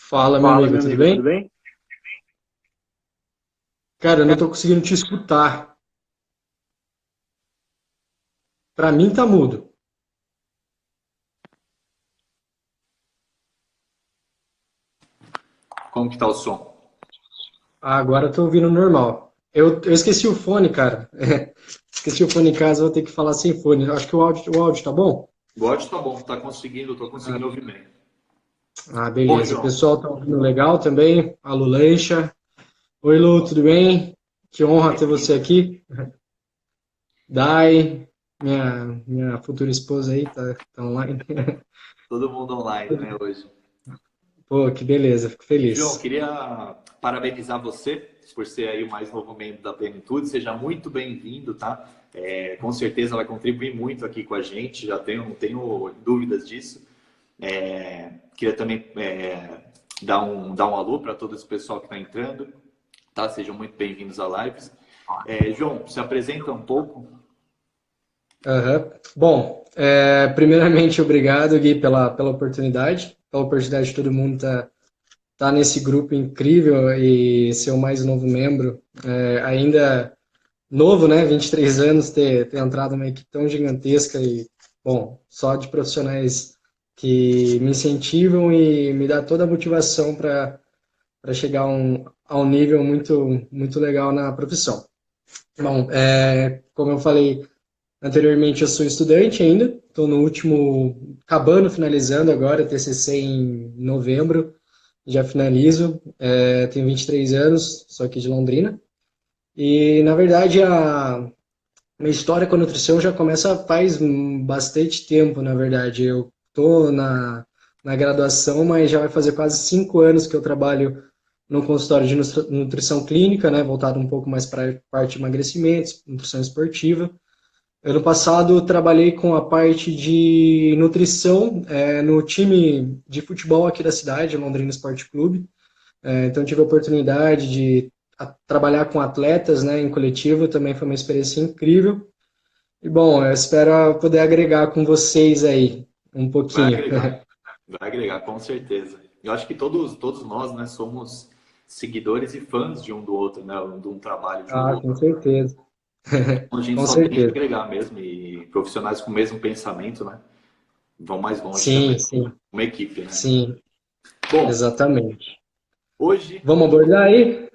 Fala, meu Fala, amigo, meu tudo amigo, tudo bem? bem? Cara, eu não tô conseguindo te escutar. Pra mim tá mudo. Como que tá o som? Ah, agora eu tô ouvindo normal. Eu esqueci o fone, cara. Esqueci o fone em casa, vou ter que falar sem fone. Acho que o áudio tá bom? O áudio tá bom, tô Ah, conseguindo ouvir bem. Bom, beleza. O João, pessoal tá ouvindo legal também. Alô, Lancha. Oi, Lu, tudo bem? Que honra ter você aqui. Dai, minha futura esposa aí, tá online. todo mundo online, né, hoje. Pô, que beleza, fico João, feliz. queria parabenizar você por ser aí o mais novo membro da Plenitude. Seja muito bem-vindo, tá? Com certeza vai contribuir muito aqui com a gente, não tenho dúvidas disso. Queria também dar um alô para todo esse pessoal que está entrando, tá? Sejam muito bem-vindos à live. João, se apresenta um pouco. Aham. Bom, primeiramente, obrigado, Gui, pela oportunidade de todo mundo tá nesse grupo incrível e ser o mais novo membro. Ainda novo, né? 23 anos, ter entrado numa equipe tão gigantesca e, bom, só de profissionais que me incentivam e me dá toda a motivação para chegar a um nível muito, muito legal na profissão. Bom, como eu falei anteriormente, eu sou estudante ainda, estou no último, acabando, finalizando agora, TCC em novembro, já finalizo, tenho 23 anos, sou aqui de Londrina, e na verdade minha história com a nutrição já começa faz bastante tempo, na verdade, eu estou na graduação, mas já vai fazer quase 5 anos que eu trabalho no consultório de nutrição clínica, né, voltado um pouco mais para a parte de emagrecimento, nutrição esportiva. Ano passado eu trabalhei com a parte de nutrição no time de futebol aqui da cidade, Londrina Esporte Clube. Então tive a oportunidade de trabalhar com atletas, né, em coletivo, também foi uma experiência incrível. E bom, eu espero poder agregar com vocês aí um Vai pouquinho. agregar, vai agregar, com certeza. Eu acho que todos nós, né, somos seguidores e fãs de um do outro, né, de um trabalho de um do Ah, com outro. certeza. Então, a gente Com só tem que certeza. agregar mesmo e profissionais com o mesmo pensamento, né, vão mais longe também. Sim, sim, Uma equipe, né? sim, Bom, exatamente. hoje Vamos abordar aí?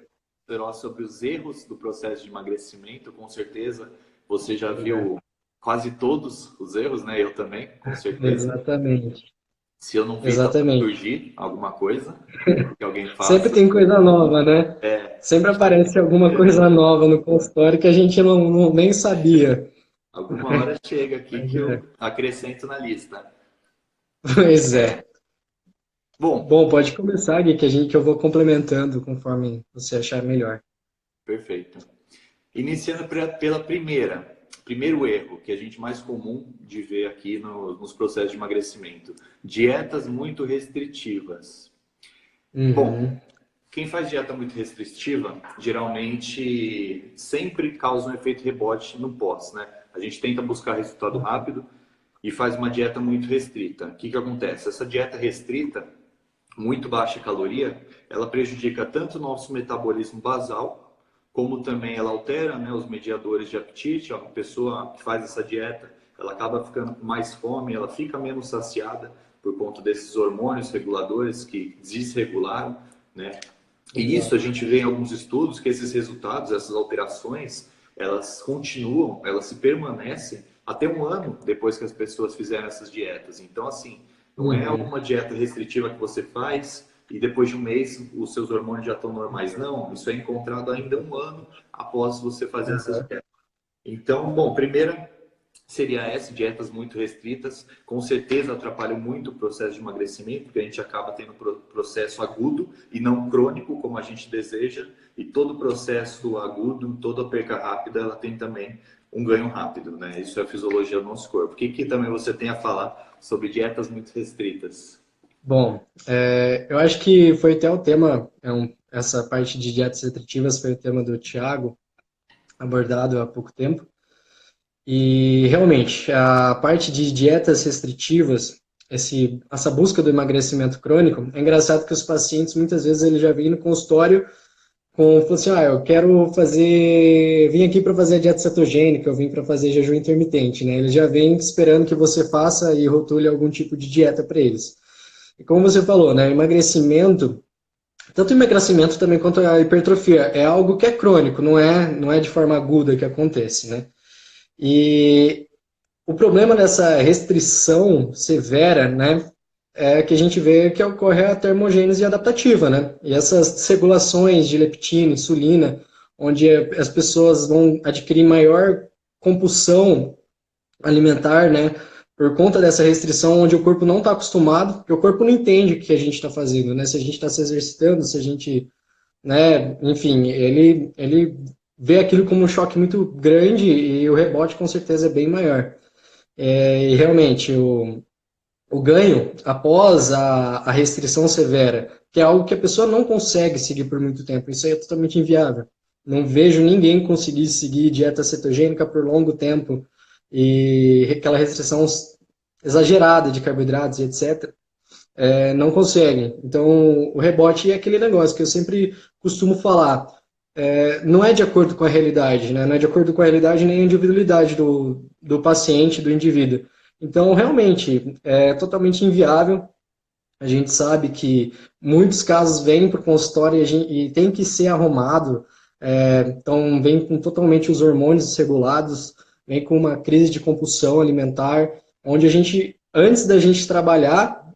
falar sobre os erros do processo de emagrecimento, com certeza você já É, viu quase todos os erros, né? Eu também, com certeza. exatamente, Se eu não vi, tá para exatamente. surgir alguma coisa que alguém Sempre faça. tem coisa nova, né? É, Sempre aparece alguma coisa nova no consultório que a gente nem sabia. alguma hora chega aqui Mas que eu acrescento na lista. pois é. Bom, Bom, pode começar, Gui, que eu vou complementando conforme você achar melhor. perfeito. Iniciando pela primeiro erro, que a gente mais comum de ver aqui nos processos de emagrecimento. Dietas muito restritivas. Bom, Uhum. quem faz dieta muito restritiva, geralmente sempre causa um efeito rebote no pós, né? A gente tenta buscar resultado rápido e faz uma dieta muito restrita. O que acontece? Essa dieta restrita, muito baixa em caloria, ela prejudica tanto o nosso metabolismo basal, como também ela altera, né, os mediadores de apetite. A pessoa que faz essa dieta, ela acaba ficando com mais fome, ela fica menos saciada por conta desses hormônios reguladores que desregularam, né? E isso a Exato. gente vê em alguns estudos que esses resultados, essas alterações, elas continuam, elas se permanecem até um ano depois que as pessoas fizeram essas dietas. Então, assim, não é Uhum. uma dieta restritiva que você faz e depois de um mês os seus hormônios já estão normais. Não, isso é encontrado ainda um ano após você fazer essas Uhum. dietas. Então, bom, primeira seria essa, dietas muito restritas, com certeza atrapalham muito o processo de emagrecimento, porque a gente acaba tendo processo agudo e não crônico, como a gente deseja, e todo processo agudo, toda perca rápida, ela tem também um ganho rápido, né? Isso é a fisiologia do nosso corpo. O que também você tem a falar sobre dietas muito restritas? Bom, eu acho que foi até o tema, essa parte de dietas restritivas foi o tema do Thiago, abordado há pouco tempo. E realmente, a parte de dietas restritivas, essa busca do emagrecimento crônico, é engraçado que os pacientes, muitas vezes, eles já vêm no consultório falou assim, eu quero vim aqui para fazer a dieta cetogênica, eu vim para fazer jejum intermitente, né? Eles já vêm esperando que você faça e rotule algum tipo de dieta para eles. E como você falou, né, emagrecimento, tanto o emagrecimento também quanto a hipertrofia, é algo que é crônico, não é de forma aguda que acontece, né? E o problema dessa restrição severa, né, é que a gente vê que ocorre a termogênese adaptativa, né? E essas regulações de leptina, insulina, onde as pessoas vão adquirir maior compulsão alimentar, né? Por conta dessa restrição, onde o corpo não está acostumado, porque o corpo não entende o que a gente está fazendo, né? Se a gente está se exercitando, se a gente, né? Enfim, ele vê aquilo como um choque muito grande e o rebote com certeza é bem maior. E realmente, o ganho após a restrição severa, que é algo que a pessoa não consegue seguir por muito tempo. Isso aí é totalmente inviável. Não vejo ninguém conseguir seguir dieta cetogênica por longo tempo e aquela restrição exagerada de carboidratos e etc. Não conseguem. Então, o rebote é aquele negócio que eu sempre costumo falar. Não é de acordo com a realidade, né? Não é de acordo com a realidade nem a individualidade do paciente, do indivíduo. Então, realmente, é totalmente inviável. A gente sabe que muitos casos vêm para o consultório e tem que ser arrumado. Então, vem com totalmente os hormônios desregulados, vem com uma crise de compulsão alimentar, onde a gente, antes da gente trabalhar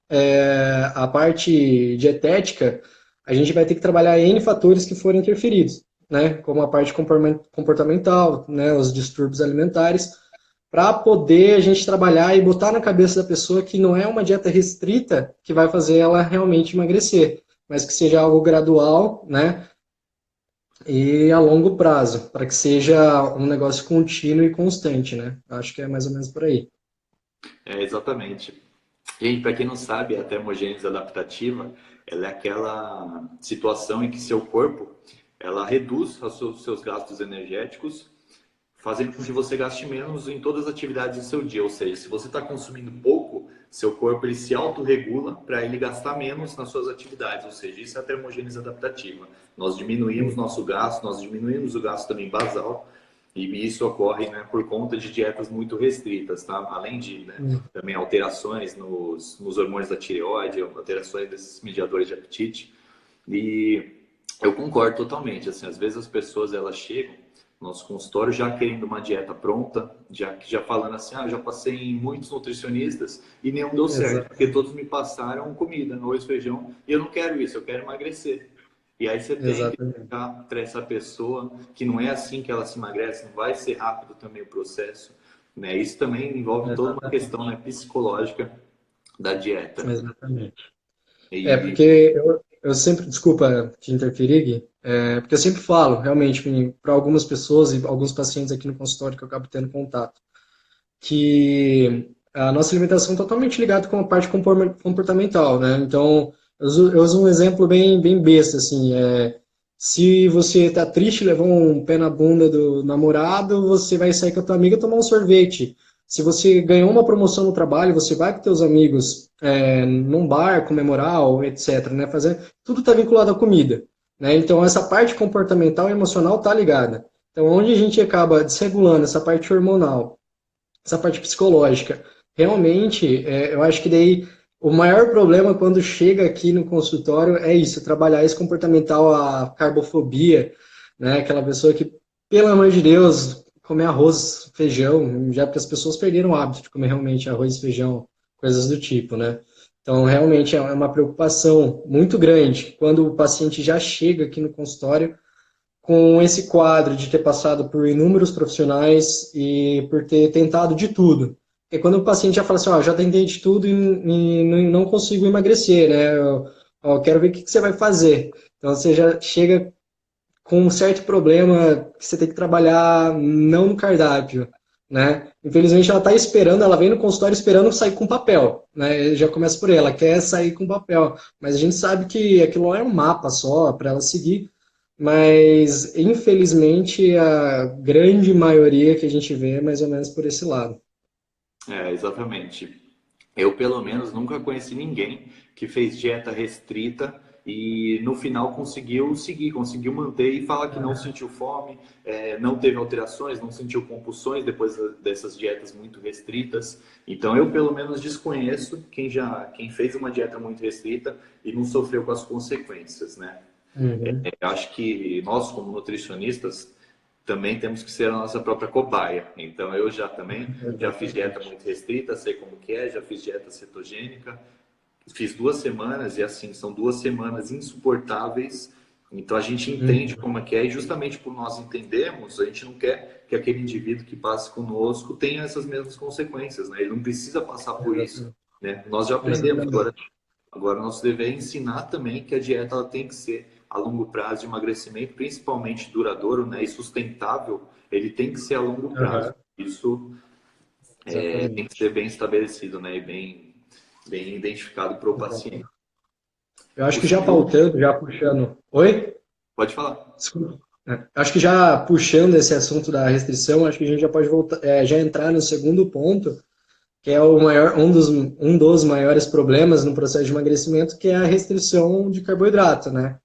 a parte dietética, a gente vai ter que trabalhar N fatores que foram interferidos, né? Como a parte comportamental, né? Os distúrbios alimentares, para poder a gente trabalhar e botar na cabeça da pessoa que não é uma dieta restrita que vai fazer ela realmente emagrecer, mas que seja algo gradual, né? E a longo prazo, para que seja um negócio contínuo e constante, né? Acho que é mais ou menos por aí. Exatamente. E para quem não sabe, a termogênese adaptativa, ela é aquela situação em que seu corpo, ela reduz os seus gastos energéticos, fazendo com que você gaste menos em todas as atividades do seu dia. Ou seja, se você está consumindo pouco, seu corpo ele se autorregula para ele gastar menos nas suas atividades. Ou seja, isso é a termogênese adaptativa. Nós diminuímos nosso gasto, nós diminuímos o gasto também basal, e isso ocorre, né, por conta de dietas muito restritas, tá? Além de, né, também alterações nos hormônios da tireoide, alterações desses mediadores de apetite. E eu concordo totalmente. Assim, às vezes as pessoas elas chegam no nosso consultório já querendo uma dieta pronta, já falando assim, já passei em muitos nutricionistas e nenhum deu certo, Exato. porque todos me passaram comida, arroz, feijão, e eu não quero isso, eu quero emagrecer. E aí você tem que Exatamente. explicar para essa pessoa que não é assim que ela se emagrece, não vai ser rápido também o processo, né? Isso também envolve toda uma Exatamente. questão, né, psicológica da dieta. Exatamente. E Porque eu sempre, desculpa te interferir, Gui, porque eu sempre falo, realmente, para algumas pessoas e alguns pacientes aqui no consultório que eu acabo tendo contato, que a nossa alimentação é totalmente ligada com a parte comportamental, né? Então, eu uso um exemplo bem besta, assim, se você tá triste, levou um pé na bunda do namorado, você vai sair com a tua amiga tomar um sorvete. Se você ganhou uma promoção no trabalho, você vai com teus amigos num bar comemorar, ou etc, né? Tudo está vinculado à comida, né? Então, essa parte comportamental e emocional tá ligada. Então, onde a gente acaba desregulando essa parte hormonal, essa parte psicológica. Realmente, eu acho que daí o maior problema quando chega aqui no consultório é isso, trabalhar esse comportamental, a carbofobia, né? Aquela pessoa que, pelo amor de Deus, comer arroz, feijão, já porque as pessoas perderam o hábito de comer realmente arroz, feijão, coisas do tipo, né? Então, realmente é uma preocupação muito grande quando o paciente já chega aqui no consultório com esse quadro de ter passado por inúmeros profissionais e por ter tentado de tudo. Porque quando o paciente já fala assim, já tentei de tudo e não consigo emagrecer, né? Eu quero ver o que você vai fazer. Então você já chega com um certo problema que você tem que trabalhar não no cardápio, né? Infelizmente ela está esperando, ela vem no consultório esperando sair com papel, né? Já começa por aí, ela quer sair com papel, mas a gente sabe que aquilo é um mapa só para ela seguir, mas infelizmente a grande maioria que a gente vê é mais ou menos por esse lado. exatamente. Eu, pelo menos, nunca conheci ninguém que fez dieta restrita e no final conseguiu seguir, conseguiu manter e fala que não sentiu fome, não teve alterações, não sentiu compulsões depois dessas dietas muito restritas. Então, eu, pelo menos, desconheço quem fez uma dieta muito restrita e não sofreu com as consequências, né? Uhum. Eu acho que nós, como nutricionistas, também temos que ser a nossa própria cobaia. Então, eu já fiz dieta Exatamente. muito restrita, sei como que é, já fiz dieta cetogênica, fiz 2 semanas e assim, são 2 semanas insuportáveis. Então, a gente entende Uhum. como é que é e justamente por nós entendermos, a gente não quer que aquele indivíduo que passe conosco tenha essas mesmas consequências, né? Ele não precisa passar por isso, Exatamente. né? Nós já aprendemos, Exatamente. agora nosso dever é ensinar também que a dieta ela tem que ser a longo prazo de emagrecimento, principalmente duradouro, né, e sustentável, ele tem que ser a longo prazo. Aham. Isso tem que Exatamente. ser bem estabelecido, né, e bem identificado para o paciente. Exatamente. Eu acho O que já segundo, pautando, já puxando. Oi? pode falar. Desculpa. Acho que já puxando esse assunto da restrição, acho que a gente já pode voltar, já entrar no segundo ponto, que é o maior, um dos maiores problemas no processo de emagrecimento, que é a restrição de carboidrato, né?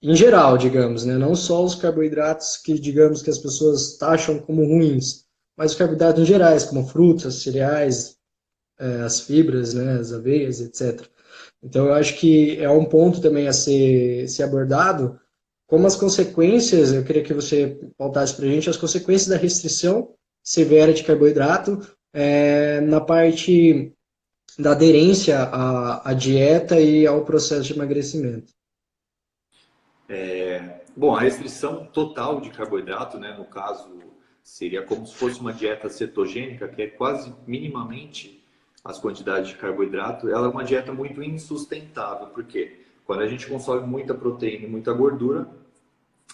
Em geral, digamos, né? Não só os carboidratos que, digamos, que as pessoas taxam como ruins, mas os carboidratos em gerais, como frutas, cereais, as fibras, né? As aveias, etc. Então, eu acho que é um ponto também a ser abordado, como as consequências, eu queria que você pautasse para a gente, as consequências da restrição severa de carboidrato na parte da aderência à dieta e ao processo de emagrecimento. Bom, a restrição total de carboidrato, né, no caso, seria como se fosse uma dieta cetogênica, que é quase minimamente as quantidades de carboidrato. Ela é uma dieta muito insustentável, porque quando a gente consome muita proteína e muita gordura,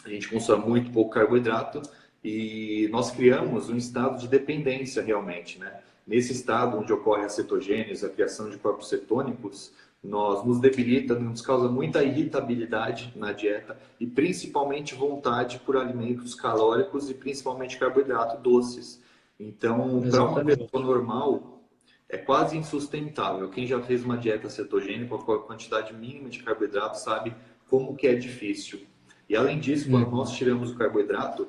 a gente consome muito pouco carboidrato e nós criamos um estado de dependência realmente, né? Nesse estado onde ocorre a cetogênese, a criação de corpos cetônicos, nós nos debilita, nos causa muita irritabilidade na dieta e principalmente vontade por alimentos calóricos e principalmente carboidrato doces. Então, para uma pessoa Exatamente. normal, é quase insustentável. Quem já fez uma dieta cetogênica com a quantidade mínima de carboidrato sabe como que é difícil. E além disso, quando nós Uhum. tiramos o carboidrato,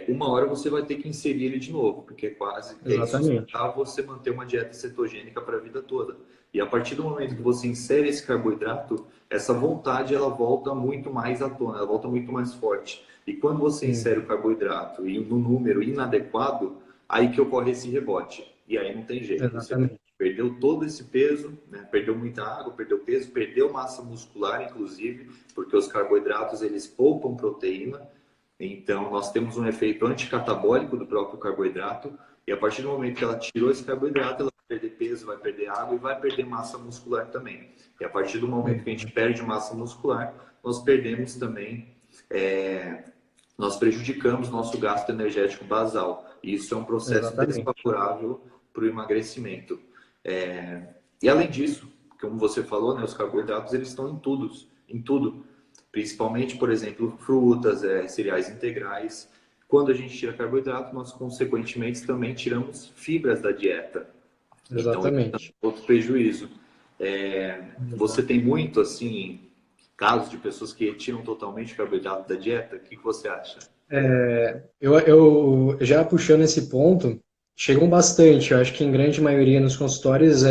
uma hora você vai ter que inserir ele de novo, porque é Exatamente. insustentável você manter uma dieta cetogênica para a vida toda. E a partir do momento que você insere esse carboidrato, essa vontade ela volta muito mais à tona, ela volta muito mais forte. E quando você insere o Uhum. carboidrato e no número inadequado, aí que ocorre esse rebote. E aí não tem jeito. Você Exatamente. perdeu todo esse peso, né? Perdeu muita água, perdeu peso, perdeu massa muscular, inclusive, porque os carboidratos eles poupam proteína. Então, nós temos um efeito anticatabólico do próprio carboidrato, e a partir do momento que ela tirou esse carboidrato, ela vai perder peso, vai perder água e vai perder massa muscular também. E a partir do momento que a gente Uhum. perde massa muscular, nós perdemos também, nós prejudicamos nosso gasto energético basal. E isso é um processo Exatamente. desfavorável para o emagrecimento. E além disso, como você falou, né, os carboidratos eles estão em tudo. Principalmente, por exemplo, frutas, cereais integrais. Quando a gente tira carboidrato, nós consequentemente também tiramos fibras da dieta. Então, isso é Exatamente. outro prejuízo. Você Exato. tem muito, assim, casos de pessoas que retiram totalmente o carboidrato da dieta? O que você acha? Eu já puxando esse ponto, chegam bastante. Eu acho que em grande maioria nos consultórios,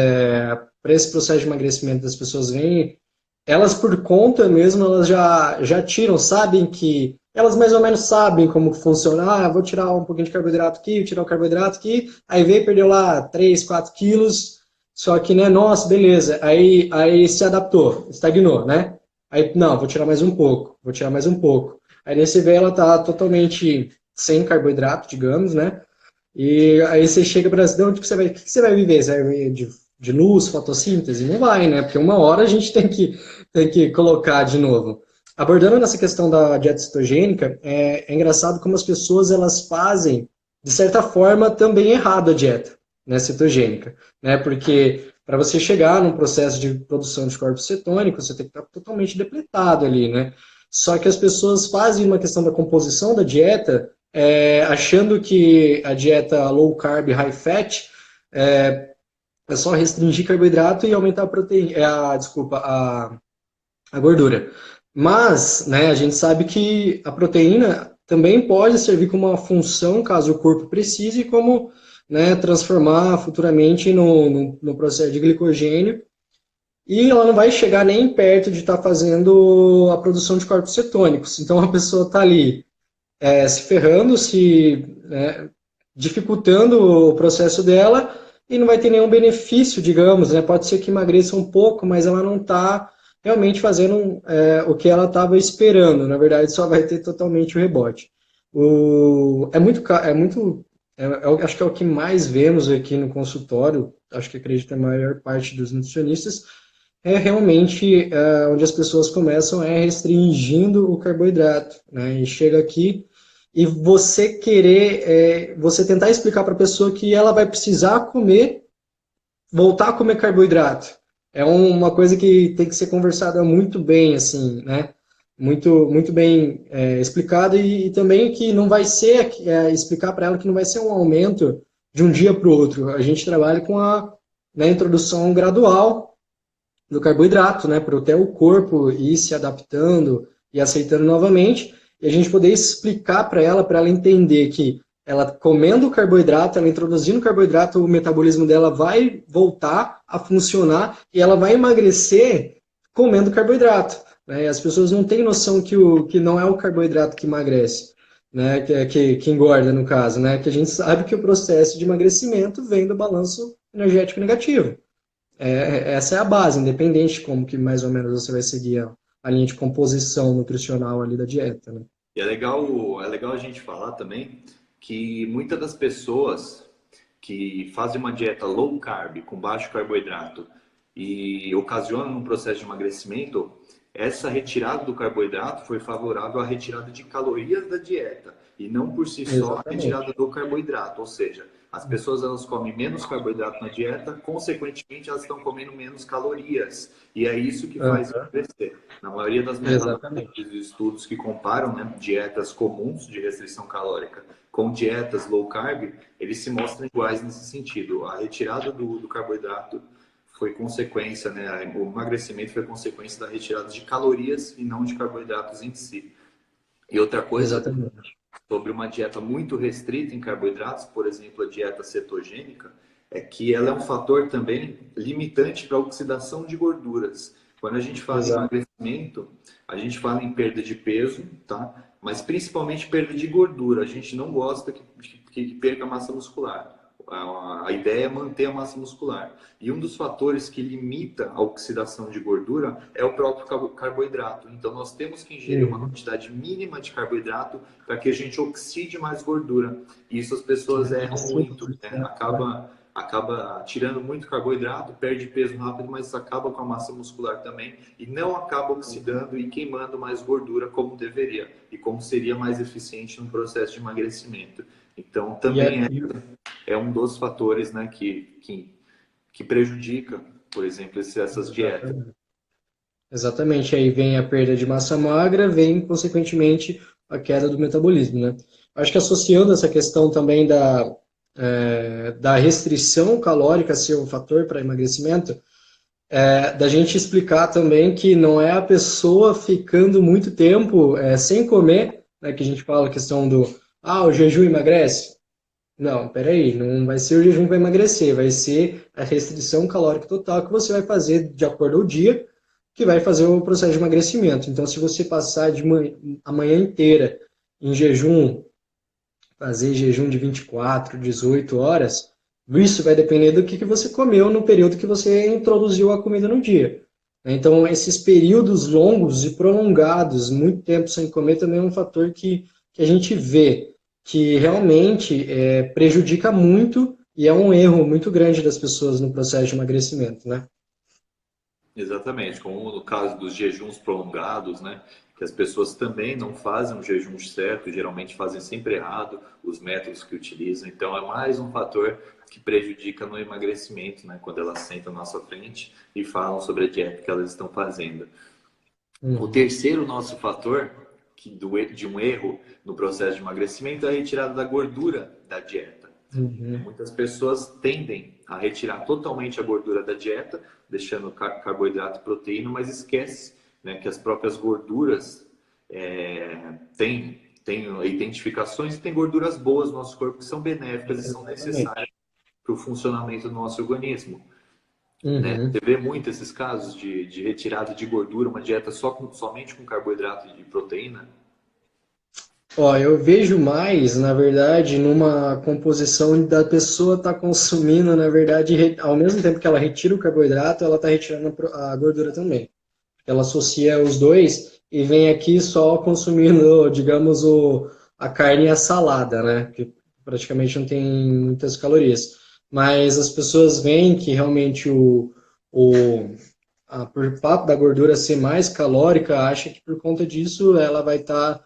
para esse processo de emagrecimento das pessoas vêm, elas por conta mesmo, elas já tiram, sabem que, elas mais ou menos sabem como funciona. Ah, vou tirar um pouquinho de carboidrato aqui, vou tirar o carboidrato aqui, aí veio, perdeu lá 3 4 quilos, só que, né, nossa, beleza, aí se adaptou, estagnou, né? Aí, não, vou tirar mais um pouco, vou tirar mais um pouco. Aí nesse veio ela tá totalmente sem carboidrato, digamos, né? E aí você chega para de onde que você vai, o que você vai viver? Você vai viver de luz, fotossíntese? Não vai, né? Porque uma hora a gente tem que colocar de novo. Abordando nessa questão da dieta cetogênica, é engraçado como as pessoas elas fazem, de certa forma, também errado a dieta, né, cetogênica, né? Porque para você chegar num processo de produção de corpos cetônicos, você tem que estar totalmente depletado ali, né? Só que as pessoas fazem uma questão da composição da dieta achando que a dieta low carb, high fat É só restringir carboidrato e aumentar a proteína, a gordura. Mas, né, a gente sabe que a proteína também pode servir como uma função, caso o corpo precise, como, né, transformar futuramente no processo de glicogênio. E ela não vai chegar nem perto de estar fazendo a produção de corpos cetônicos. Então a pessoa está ali se ferrando, dificultando o processo dela e não vai ter nenhum benefício, digamos, né? Pode ser que emagreça um pouco, mas ela não está realmente fazendo o que ela estava esperando. Na verdade, só vai ter totalmente o rebote. Eu acho que é o que mais vemos aqui no consultório, acho que acredito a maior parte dos nutricionistas, é realmente onde as pessoas começam restringindo o carboidrato, né? E chega aqui e você você tentar explicar para a pessoa que ela vai precisar comer, voltar a comer carboidrato. É uma coisa que tem que ser conversada muito bem, assim, né? Muito bem explicado e também que não vai ser, explicar para ela que não vai ser um aumento de um dia para o outro. A gente trabalha com né, introdução gradual do carboidrato, né, para até o corpo ir se adaptando e aceitando novamente, e a gente poder explicar para ela entender que ela comendo carboidrato, ela introduzindo carboidrato, o metabolismo dela vai voltar a funcionar e ela vai emagrecer comendo carboidrato. Né? E as pessoas não têm noção que não é o carboidrato que emagrece, né? Que engorda, no caso, né? Que a gente sabe que o processo de emagrecimento vem do balanço energético negativo. Essa é a base, independente de como que mais ou menos você vai seguir a linha de composição nutricional ali da dieta, né? E é legal a gente falar também que muitas das pessoas que fazem uma dieta low carb, com baixo carboidrato, e ocasionam um processo de emagrecimento, essa retirada do carboidrato foi favorável à retirada de calorias da dieta, e não por si só a retirada Exatamente. do carboidrato. Ou seja, as pessoas elas comem menos carboidrato na dieta, consequentemente elas estão comendo menos calorias. E é isso que faz Aham, emagrecer. Na maioria das meta-análises exatamente. e estudos que comparam, né, dietas comuns de restrição calórica com dietas low carb, eles se mostram iguais nesse sentido. A retirada do carboidrato foi consequência, né, o emagrecimento foi consequência da retirada de calorias e não de carboidratos em si. E outra coisa, Exatamente. sobre uma dieta muito restrita em carboidratos, por exemplo, a dieta cetogênica, é que ela é um fator também limitante para a oxidação de gorduras. Quando a gente fala em Exato. emagrecimento, a gente fala em perda de peso, tá? Mas principalmente perda de gordura. A gente não gosta que perca massa muscular. A ideia é manter a massa muscular. E um dos fatores que limita a oxidação de gordura é o próprio carboidrato. Então, nós temos que ingerir uma Uhum. quantidade mínima de carboidrato para que a gente oxide mais gordura. E isso as pessoas erram muito, né? Acaba tirando muito carboidrato, perde peso rápido, mas acaba com a massa muscular também e não acaba oxidando e queimando mais gordura como deveria e como seria mais eficiente no processo de emagrecimento. Então, E, também é um dos fatores, né, que prejudica, por exemplo, essas dietas. exatamente. Exatamente. Aí vem a perda de massa magra, vem, consequentemente, a queda do metabolismo, né? Acho que associando essa questão também da restrição calórica ser um fator para emagrecimento, da gente explicar também que não é a pessoa ficando muito tempo sem comer, né, que a gente fala a questão o jejum emagrece. Não, peraí, não vai ser o jejum que vai emagrecer, vai ser a restrição calórica total que você vai fazer de acordo ao dia, que vai fazer o processo de emagrecimento. Então, se você passar a manhã inteira em jejum, fazer jejum de 24, 18 horas, isso vai depender do que você comeu no período que você introduziu a comida no dia. Então, esses períodos longos e prolongados, muito tempo sem comer, também é um fator que a gente vê que realmente prejudica muito e é um erro muito grande das pessoas no processo de emagrecimento, né? Exatamente, como no caso dos jejuns prolongados, né? Que as pessoas também não fazem o jejum certo, geralmente fazem sempre errado os métodos que utilizam. Então é mais um fator que prejudica no emagrecimento, né? Quando elas sentam na nossa frente e falam sobre a dieta que elas estão fazendo. O Uhum. terceiro nosso fator de um erro no processo de emagrecimento é a retirada da gordura da dieta. Uhum. Muitas pessoas tendem a retirar totalmente a gordura da dieta, deixando carboidrato e proteína, mas esquece, né, que as próprias gorduras têm identificações e têm gorduras boas no nosso corpo que são benéficas e são necessárias Exatamente. para o funcionamento do nosso organismo. Né? Uhum. Você vê muito esses casos de retirada de gordura, uma dieta somente com carboidrato e proteína. Ó, eu vejo mais, na verdade, numa composição da pessoa estar consumindo, na verdade, ao mesmo tempo que ela retira o carboidrato, ela está retirando a gordura também. Ela associa os dois e vem aqui só consumindo, digamos, a carne e a salada, né? Que praticamente não tem muitas calorias. Mas as pessoas veem que realmente o, por fato da gordura ser mais calórica, acha que por conta disso ela vai tá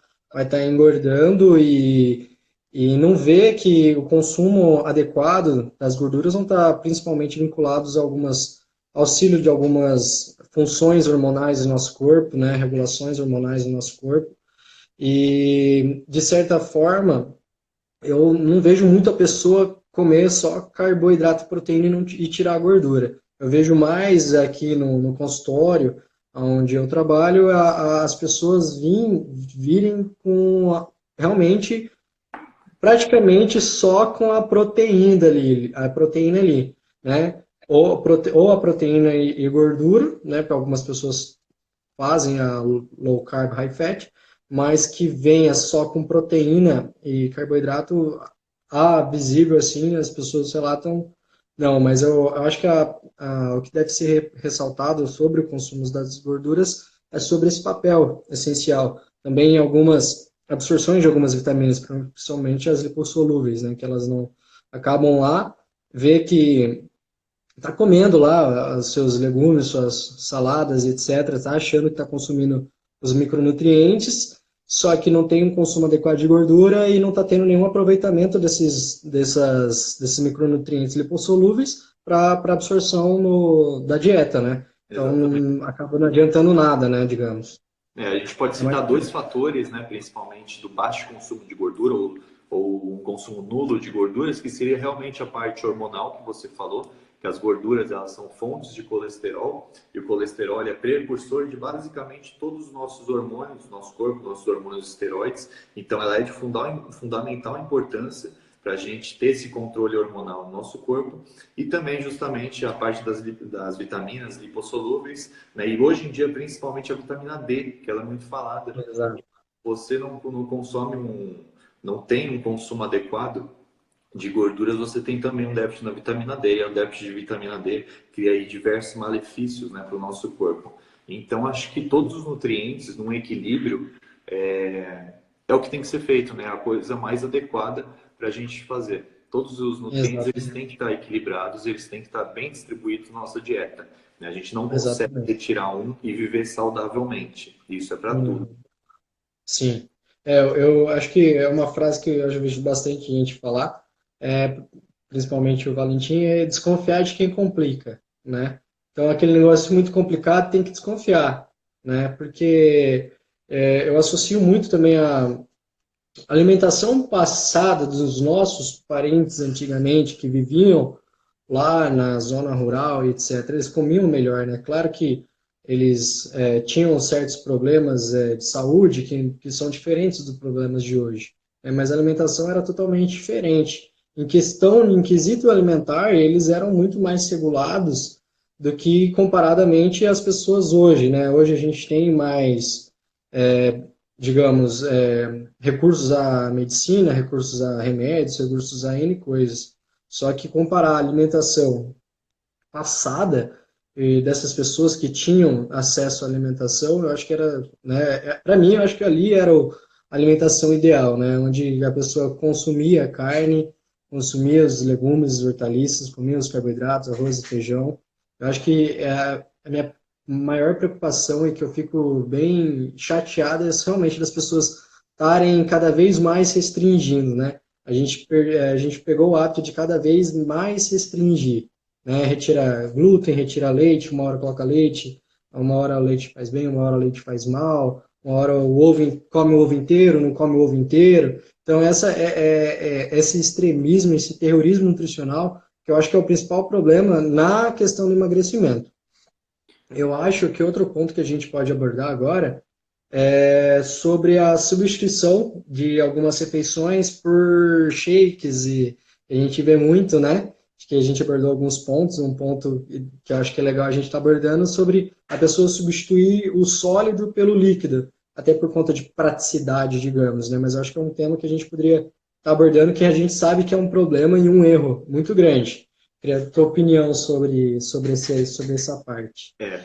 engordando e não vê que o consumo adequado das gorduras não está principalmente vinculados a algumas auxílio de algumas funções hormonais do nosso corpo, né, regulações hormonais do nosso corpo. E de certa forma, eu não vejo muita pessoa comer só carboidrato e proteína e tirar a gordura. Eu vejo mais aqui no consultório, onde eu trabalho, as pessoas virem realmente praticamente só com a proteína ali, né? Ou a proteína e gordura, né? Para algumas pessoas fazem a low carb, high fat, mas que venha só com proteína e carboidrato visível assim, as pessoas relatam. Não, mas eu acho que o que deve ser ressaltado sobre o consumo das gorduras é sobre esse papel essencial. Também algumas absorções de algumas vitaminas, principalmente as lipossolúveis, né, que elas não acabam lá, vê que tá comendo lá os seus legumes, suas saladas, etc., tá achando que está consumindo os micronutrientes, só que não tem um consumo adequado de gordura e não está tendo nenhum aproveitamento desses micronutrientes lipossolúveis para absorção da dieta, né? Então, Exatamente. acaba não adiantando nada, né, digamos. A gente pode É mais citar dois fatores, né, principalmente do baixo consumo de gordura ou um consumo nulo de gorduras, que seria realmente a parte hormonal que você falou, que as gorduras elas são fontes de colesterol e o colesterol é precursor de basicamente todos os nossos hormônios do nosso corpo, nossos hormônios esteroides. Então, ela é de fundamental importância para a gente ter esse controle hormonal no nosso corpo e também justamente a parte das vitaminas lipossolúveis, né? E hoje em dia principalmente a vitamina D, que ela é muito falada. exato. Você não consome não tem um consumo adequado de gorduras, você tem também um déficit na vitamina D, e o déficit de vitamina D cria aí diversos malefícios, né, para o nosso corpo. Então, acho que todos os nutrientes, num equilíbrio, é o que tem que ser feito, né? A coisa mais adequada para a gente fazer. Todos os nutrientes eles Exatamente. têm que estar equilibrados, eles têm que estar bem distribuídos na nossa dieta. Né? A gente não consegue Exatamente. retirar um e viver saudavelmente. Isso é para tudo. Uhum. Sim. Eu acho que é uma frase que eu já vejo bastante gente falar, é, principalmente o Valentim, é desconfiar de quem complica, né? Então, aquele negócio muito complicado tem que desconfiar, né? Porque eu associo muito também a alimentação passada dos nossos parentes antigamente que viviam lá na zona rural e etc., eles comiam melhor, né? Claro que eles tinham certos problemas de saúde que são diferentes dos problemas de hoje, né? Mas a alimentação era totalmente diferente. Em quesito alimentar, eles eram muito mais regulados do que comparadamente as pessoas hoje, né? Hoje a gente tem mais, digamos, recursos à medicina, recursos a remédios, recursos a N coisas. Só que comparar a alimentação passada dessas pessoas que tinham acesso à alimentação, eu acho que era, né, para mim, eu acho que ali era a alimentação ideal, né, onde a pessoa consumia carne, consumia os legumes, os hortaliças, comia os carboidratos, arroz e feijão. Eu acho que a minha maior preocupação e que eu fico bem chateada é realmente das pessoas estarem cada vez mais restringindo, né? A gente pegou o hábito de cada vez mais restringir, né? Retira glúten, retira leite, uma hora coloca leite, uma hora o leite faz bem, uma hora o leite faz mal, uma hora come o ovo inteiro, não come o ovo inteiro. Então, esse extremismo, esse terrorismo nutricional, que eu acho que é o principal problema na questão do emagrecimento. Eu acho que outro ponto que a gente pode abordar agora é sobre a substituição de algumas refeições por shakes, e a gente vê muito, né? Acho que a gente abordou alguns pontos, um ponto que eu acho que é legal a gente estar abordando sobre a pessoa substituir o sólido pelo líquido, até por conta de praticidade, digamos, né? Mas eu acho que é um tema que a gente poderia estar abordando, que a gente sabe que é um problema e um erro muito grande. Queria a tua opinião sobre essa parte. É,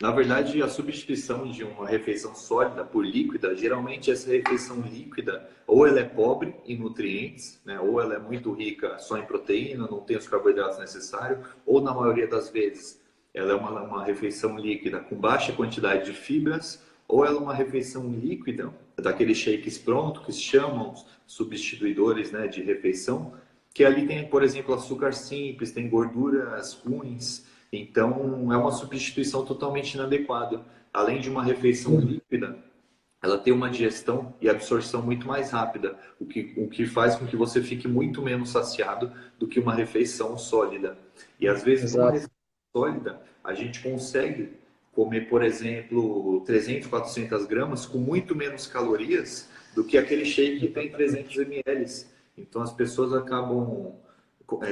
na verdade, a substituição de uma refeição sólida por líquida, geralmente essa refeição líquida, ou ela é pobre em nutrientes, né, ou ela é muito rica só em proteína, não tem os carboidratos necessários, ou na maioria das vezes ela é uma refeição líquida com baixa quantidade de fibras, ou ela é uma refeição líquida daqueles shakes prontos que se chamam substituidores, né, de refeição, que ali tem, por exemplo, açúcar simples, tem gorduras ruins, então é uma substituição totalmente inadequada. Além de uma refeição líquida, ela tem uma digestão e absorção muito mais rápida, o que faz com que você fique muito menos saciado do que uma refeição sólida. E às vezes, numa Exato. refeição sólida, a gente consegue comer, por exemplo, 300, 400 gramas com muito menos calorias do que aquele shake que tem 300 ml. Então as pessoas acabam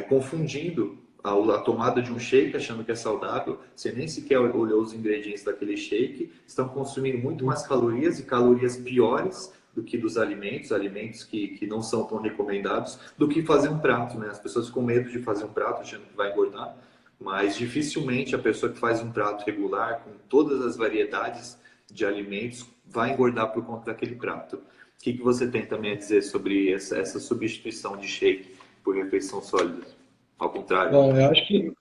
confundindo a tomada de um shake achando que é saudável, você nem sequer olhou os ingredientes daquele shake, estão consumindo muito mais calorias e calorias piores do que dos alimentos, alimentos que não são tão recomendados, do que fazer um prato, né? As pessoas ficam com medo de fazer um prato achando que vai engordar, mas dificilmente a pessoa que faz um prato regular, com todas as variedades de alimentos, vai engordar por conta daquele prato. O que você tem também a dizer sobre essa substituição de shake por refeição sólida? Ao contrário, né? Bom, eu acho que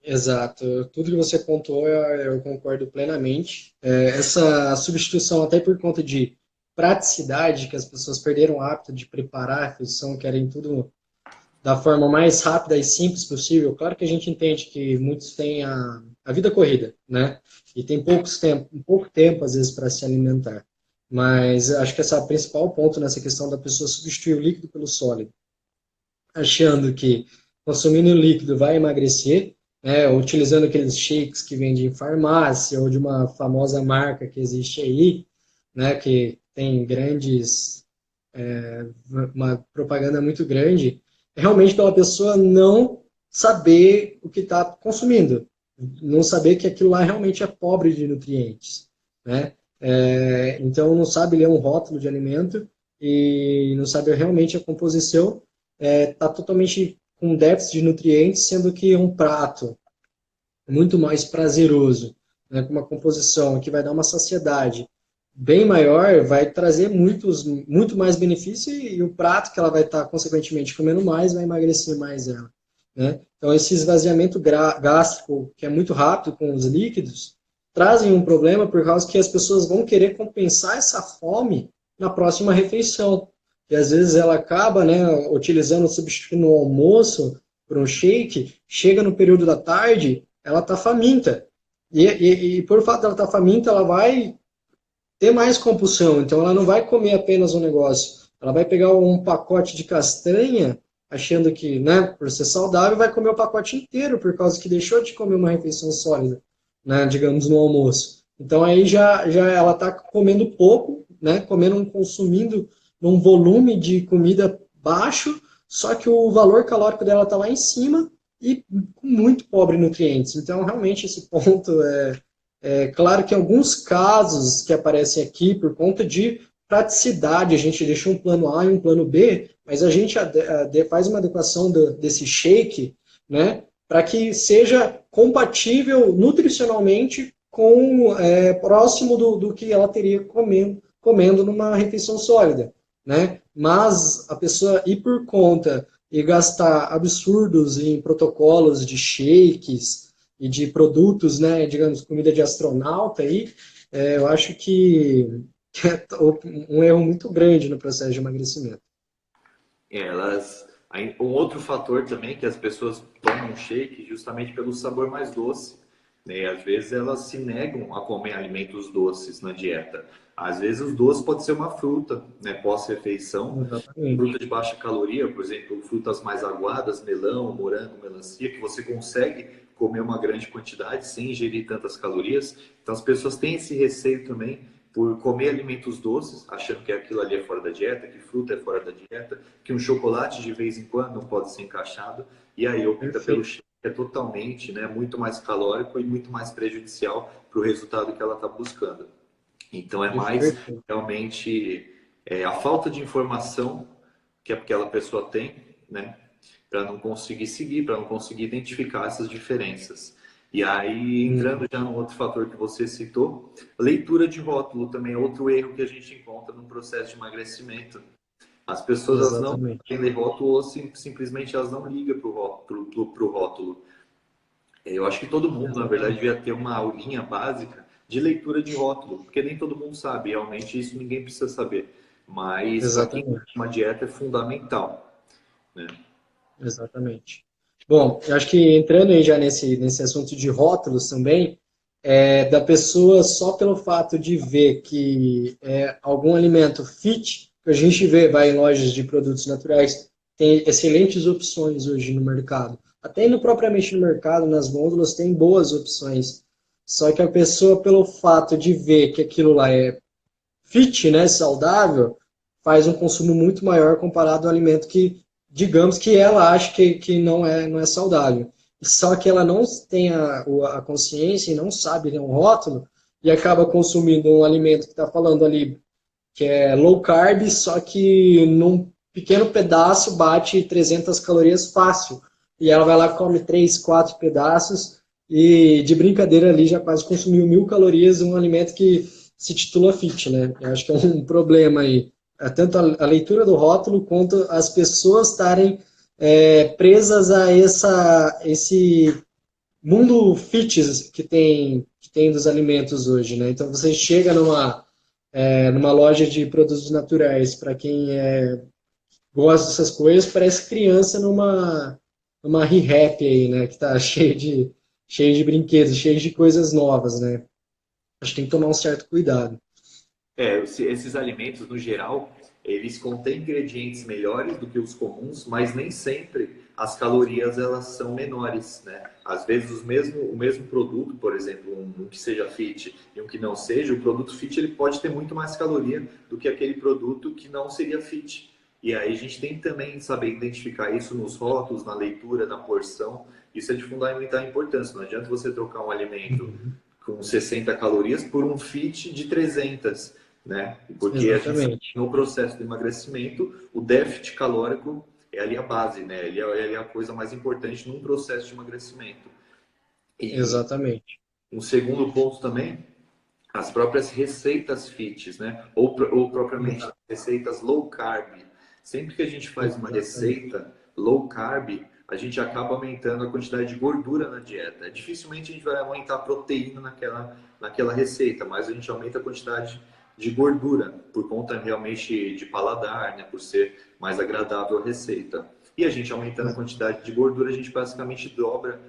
exato. Tudo que você pontuou, eu concordo plenamente. Essa substituição, até por conta de praticidade, que as pessoas perderam o hábito de preparar a refeição, querem tudo da forma mais rápida e simples possível. Claro que a gente entende que muitos têm a vida corrida, né? E tem pouco tempo, às vezes, para se alimentar. Mas acho que esse é o principal ponto nessa questão da pessoa substituir o líquido pelo sólido, achando que consumindo líquido vai emagrecer, né, utilizando aqueles shakes que vendem em farmácia ou de uma famosa marca que existe aí, né, que tem uma propaganda muito grande, é realmente pela pessoa não saber o que está consumindo, não saber que aquilo lá realmente é pobre de nutrientes, né? Então não sabe ler um rótulo de alimento e não sabe realmente a composição, está totalmente com déficit de nutrientes, sendo que um prato muito mais prazeroso, né, com uma composição que vai dar uma saciedade bem maior, vai trazer muito mais benefício e o prato que ela vai estar, consequentemente, comendo mais, vai emagrecer mais ela. Né? Então, esse esvaziamento gástrico, que é muito rápido com os líquidos, trazem um problema por causa que as pessoas vão querer compensar essa fome na próxima refeição. E às vezes ela acaba, né, utilizando, substituindo o almoço por um shake, chega no período da tarde, ela está faminta. E por fato dela estar faminta, ela vai ter mais compulsão. Então ela não vai comer apenas um negócio. Ela vai pegar um pacote de castanha, achando que, né, por ser saudável, vai comer o pacote inteiro, por causa que deixou de comer uma refeição sólida, né, digamos, no almoço. Então aí já ela está comendo pouco, né, consumindo num volume de comida baixo, só que o valor calórico dela está lá em cima e muito pobre em nutrientes. Então, realmente, esse ponto é claro que em alguns casos que aparecem aqui, por conta de praticidade, a gente deixa um plano A e um plano B, mas a gente faz uma adequação desse shake, né, para que seja compatível nutricionalmente com próximo do que ela teria comendo numa refeição sólida, né? Mas a pessoa ir por conta e gastar absurdos em protocolos de shakes e de produtos, né, digamos, comida de astronauta aí, eu acho que é um erro muito grande no processo de emagrecimento. Um outro fator também que as pessoas tomam shake justamente pelo sabor mais doce. né? E às vezes elas se negam a comer alimentos doces na dieta. Às vezes os doces pode ser uma fruta, né, pós-refeição, fruta Exatamente. de baixa caloria, por exemplo, frutas mais aguadas, melão, morango, melancia, que você consegue comer uma grande quantidade sem ingerir tantas calorias. Então as pessoas têm esse receio também por comer alimentos doces, achando que aquilo ali é fora da dieta, que fruta é fora da dieta, que um chocolate de vez em quando não pode ser encaixado, e aí opta pelo Perfeito. shake, que é totalmente, né, muito mais calórico e muito mais prejudicial para o resultado que ela está buscando. Então é mais Perfeito. realmente a falta de informação que aquela pessoa tem, né, para não conseguir seguir, para não conseguir identificar essas diferenças. E aí, entrando já no outro fator que você citou, leitura de rótulo também é outro erro que a gente encontra no processo de emagrecimento. As pessoas elas não Exatamente. sabem ler rótulo ou simplesmente elas não ligam para o rótulo, pro rótulo. Eu acho que todo mundo, na verdade, Exatamente. devia ter uma aulinha básica de leitura de rótulo, porque nem todo mundo sabe, realmente isso ninguém precisa saber. Mas para quem tem Exatamente. uma dieta é fundamental, né? Exatamente. Bom, eu acho que entrando aí já nesse assunto de rótulos também, da pessoa só pelo fato de ver que algum alimento fit, que a gente vê, vai em lojas de produtos naturais, tem excelentes opções hoje no mercado. Até no propriamente no mercado, nas gôndolas, tem boas opções. Só que a pessoa, pelo fato de ver que aquilo lá é fit, né, saudável, faz um consumo muito maior comparado ao alimento que, digamos que ela acha que não é saudável. Só que ela não tem a consciência e não sabe ler um rótulo e acaba consumindo um alimento que está falando ali que é low carb, só que num pequeno pedaço bate 300 calorias fácil. E ela vai lá, come 3, 4 pedaços e de brincadeira ali já quase consumiu 1.000 calorias um alimento que se titula fit, né? Eu acho que é um problema aí. Tanto a leitura do rótulo quanto as pessoas estarem presas a esse mundo fitness que tem dos alimentos hoje, né? Então você chega numa loja de produtos naturais, para quem gosta dessas coisas, parece criança numa ReHap aí, né? Que tá cheio de brinquedos, cheio de coisas novas, né? Acho que tem que tomar um certo cuidado. Esses alimentos, no geral, eles contêm ingredientes melhores do que os comuns, mas nem sempre as calorias elas são menores, né? Às vezes o mesmo produto, por exemplo, um que seja fit e um que não seja, o produto fit ele pode ter muito mais caloria do que aquele produto que não seria fit. E aí a gente tem que também saber identificar isso nos rótulos, na leitura, na porção. Isso é de fundamental importância. Não adianta você trocar um alimento com 60 calorias por um fit de 300, né? Porque a gente sabe que Exatamente. no processo do emagrecimento, o déficit calórico é ali a base, né? Ele é a coisa mais importante num processo de emagrecimento. E Exatamente. um segundo ponto também, as próprias receitas fits, né? Ou propriamente receitas low carb. Sempre que a gente faz uma Exatamente. receita low carb, a gente acaba aumentando a quantidade de gordura na dieta. Dificilmente a gente vai aumentar a proteína naquela receita, mas a gente aumenta a quantidade de gordura por conta realmente de paladar, né? Por ser mais agradável a receita. E a gente aumentando a quantidade de gordura, a gente basicamente dobra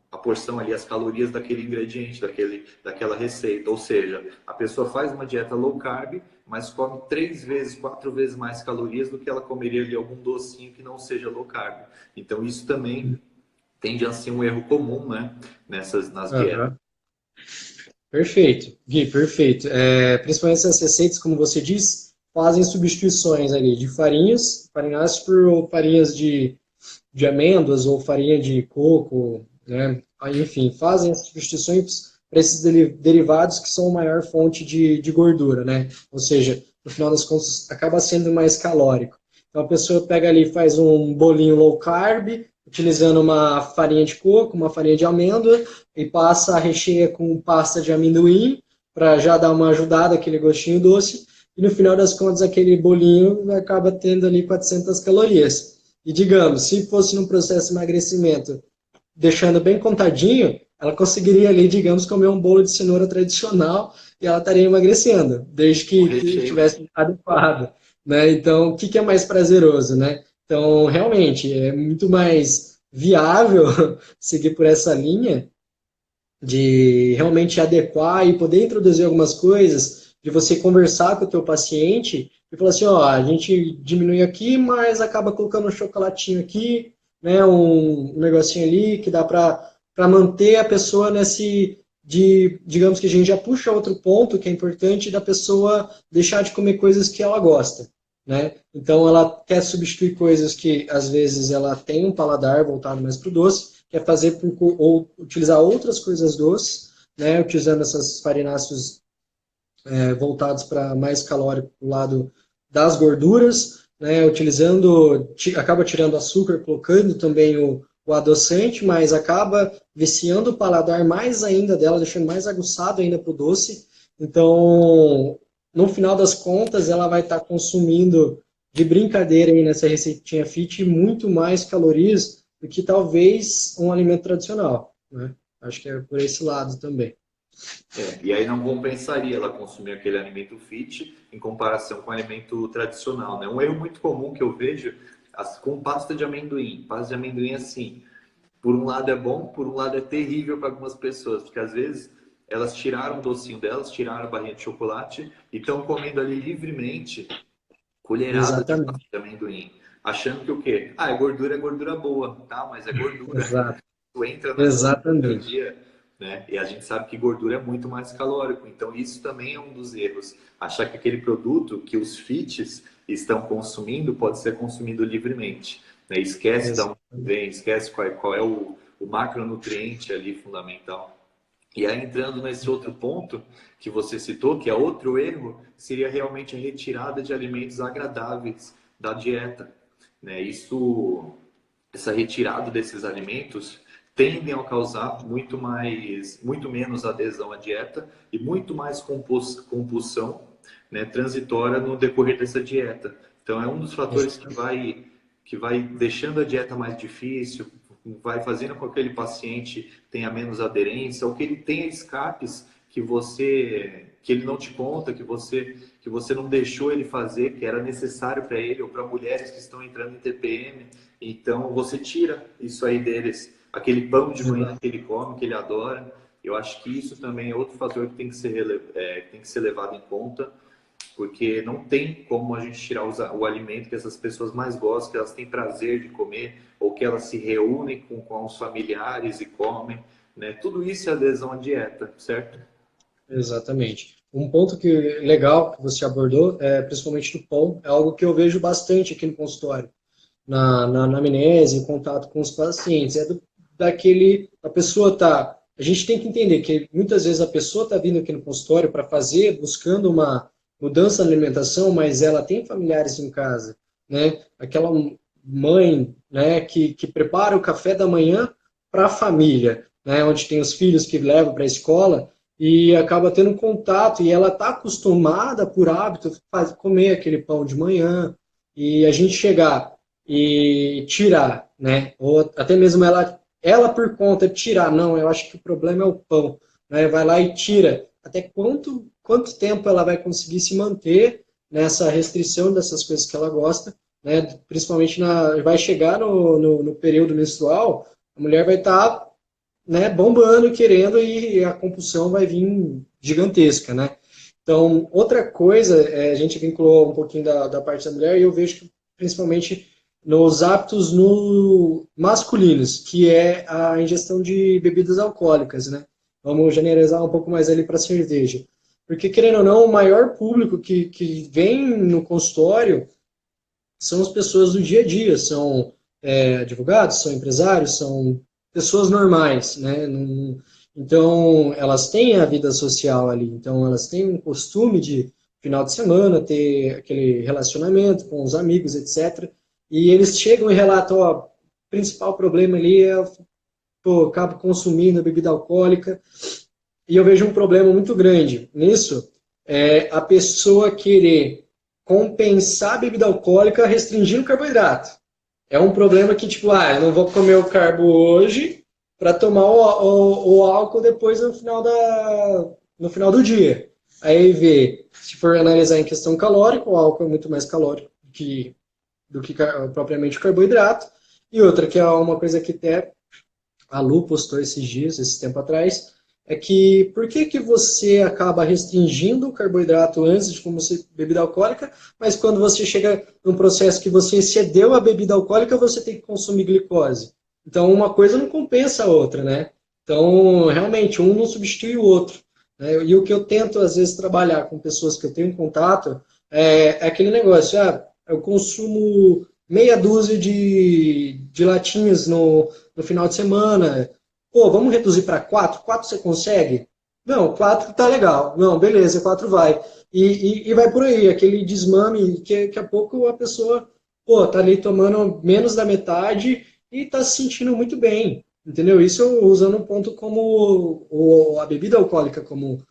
a porção ali, as calorias daquele ingrediente, daquela receita. Ou seja, a pessoa faz uma dieta low carb, mas come 3 vezes, 4 vezes mais calorias do que ela comeria ali algum docinho que não seja low carb. Então isso também tende a ser um erro comum, né, nas dietas. Aham. Perfeito, Gui, perfeito. Principalmente essas receitas, como você diz, fazem substituições ali de farinhas, farinhadas por farinhas de amêndoas ou farinha de coco, né? Aí, enfim, fazem as substituições para esses derivados que são a maior fonte de gordura, né? Ou seja, no final das contas, acaba sendo mais calórico. Então a pessoa pega ali e faz um bolinho low carb, utilizando uma farinha de coco, uma farinha de amêndoa, e passa a recheia com pasta de amendoim, para já dar uma ajudada, aquele gostinho doce, e no final das contas aquele bolinho acaba tendo ali 400 calorias. E digamos, se fosse num processo de emagrecimento, deixando bem contadinho, ela conseguiria ali, digamos, comer um bolo de cenoura tradicional e ela estaria emagrecendo, desde O que recheio, estivesse adequado, né? Então, o que é mais prazeroso, né? Então, realmente, é muito mais viável seguir por essa linha de realmente adequar e poder introduzir algumas coisas, de você conversar com o teu paciente e falar assim, ó, a gente diminui aqui, mas acaba colocando um chocolatinho aqui, né, um negocinho ali que dá para manter a pessoa nesse digamos que a gente já puxa outro ponto que é importante da pessoa deixar de comer coisas que ela gosta, né? Então ela quer substituir coisas que às vezes ela tem um paladar voltado mais para o doce, quer fazer ou utilizar outras coisas doces, né? Utilizando essas farináceos voltados para mais calórico do lado das gorduras, né? Utilizando, acaba tirando açúcar, colocando também o adoçante, mas acaba viciando o paladar mais ainda dela, deixando mais aguçado ainda para o doce. Então, no final das contas, ela vai estar consumindo de brincadeira aí nessa receitinha fit muito mais calorias do que talvez um alimento tradicional, né? Acho que é por esse lado também. E aí não compensaria ela consumir aquele alimento fit em comparação com o alimento tradicional, né? Um erro muito comum que eu vejo com pasta de amendoim. Pasta de amendoim, assim, por um lado é bom, por um lado é terrível para algumas pessoas, porque às vezes elas tiraram o docinho delas, tiraram a barrinha de chocolate e estão comendo ali livremente colherada de pasta Exatamente. de amendoim, achando que o quê? Ah, é gordura boa, tá? Mas é gordura. Exato. Isso entra na no dia a Exatamente. dia, né? E a gente sabe que gordura é muito mais calórico, então isso também é um dos erros. Achar que aquele produto que os fits estão consumindo pode ser consumido livremente, né? Esquece de onde Exatamente. vem, esquece qual é o macronutriente ali fundamental. E aí, entrando nesse outro ponto que você citou, que é outro erro, seria realmente a retirada de alimentos agradáveis da dieta, né? Essa retirada desses alimentos tendem a causar muito menos adesão à dieta e muito mais compulsão, né, transitória no decorrer dessa dieta. Então, é um dos fatores que vai deixando a dieta mais difícil, vai fazendo com que aquele paciente tenha menos aderência, ou que ele tenha escapes que ele não te conta, que você não deixou ele fazer, que era necessário para ele, ou para mulheres que estão entrando em TPM. Então você tira isso aí deles, aquele pão de manhã que ele come, que ele adora. Eu acho que isso também é outro fator que tem que ser levado em conta, porque não tem como a gente tirar o alimento que essas pessoas mais gostam, que elas têm prazer de comer, ou que elas se reúnem com os familiares e comem, né? Tudo isso é adesão à dieta, certo? Exatamente. Um ponto que legal que você abordou, principalmente do pão, é algo que eu vejo bastante aqui no consultório, na anamnese, em contato com os pacientes. A pessoa tá. A gente tem que entender que muitas vezes a pessoa está vindo aqui no consultório para fazer, buscando uma mudança na alimentação, mas ela tem familiares em casa, né? Aquela mãe, né, que prepara o café da manhã para a família, né, onde tem os filhos que levam para a escola e acaba tendo contato e ela está acostumada por hábito comer aquele pão de manhã e a gente chegar e tirar, né? Ou até mesmo ela por conta de tirar, não, eu acho que o problema é o pão, né? Vai lá e tira. Até quanto tempo ela vai conseguir se manter nessa restrição dessas coisas que ela gosta, né? Principalmente vai chegar no período menstrual, a mulher vai estar, né, bombando, querendo, e a compulsão vai vir gigantesca, né? Então, outra coisa, a gente vinculou um pouquinho da parte da mulher, e eu vejo que principalmente nos hábitos no masculinos, que é a ingestão de bebidas alcoólicas, né? Vamos generalizar um pouco mais ali para cerveja. Porque, querendo ou não, o maior público que vem no consultório são as pessoas do dia a dia, são advogados, são empresários, são pessoas normais, né? Então, elas têm a vida social ali, então elas têm um costume de, final de semana, ter aquele relacionamento com os amigos, etc. E eles chegam e relatam, ó, o principal problema ali é, pô, acabo consumindo a bebida alcoólica, e eu vejo um problema muito grande nisso, a pessoa querer compensar a bebida alcoólica restringindo o carboidrato. É um problema que, tipo, eu não vou comer o carbo hoje para tomar o álcool depois no final do dia. Aí vê, se for analisar em questão calórica, o álcool é muito mais calórico do que propriamente o carboidrato. E outra, que é uma coisa que até a Lu postou esses dias, esse tempo atrás, é que por que que você acaba restringindo o carboidrato antes de começar bebida alcoólica, mas quando você chega num processo que você excedeu a bebida alcoólica, você tem que consumir glicose. Então, uma coisa não compensa a outra, né? Então, realmente, um não substitui o outro, né? E o que eu tento, às vezes, trabalhar com pessoas que eu tenho contato é aquele negócio, eu consumo meia dúzia de latinhas no final de semana. Pô, vamos reduzir para quatro? Quatro você consegue? Não, quatro tá legal. Não, beleza, quatro vai. E vai por aí, aquele desmame que daqui a pouco a pessoa, pô, tá ali tomando menos da metade e tá se sentindo muito bem. Entendeu? Isso usando um ponto como a bebida alcoólica como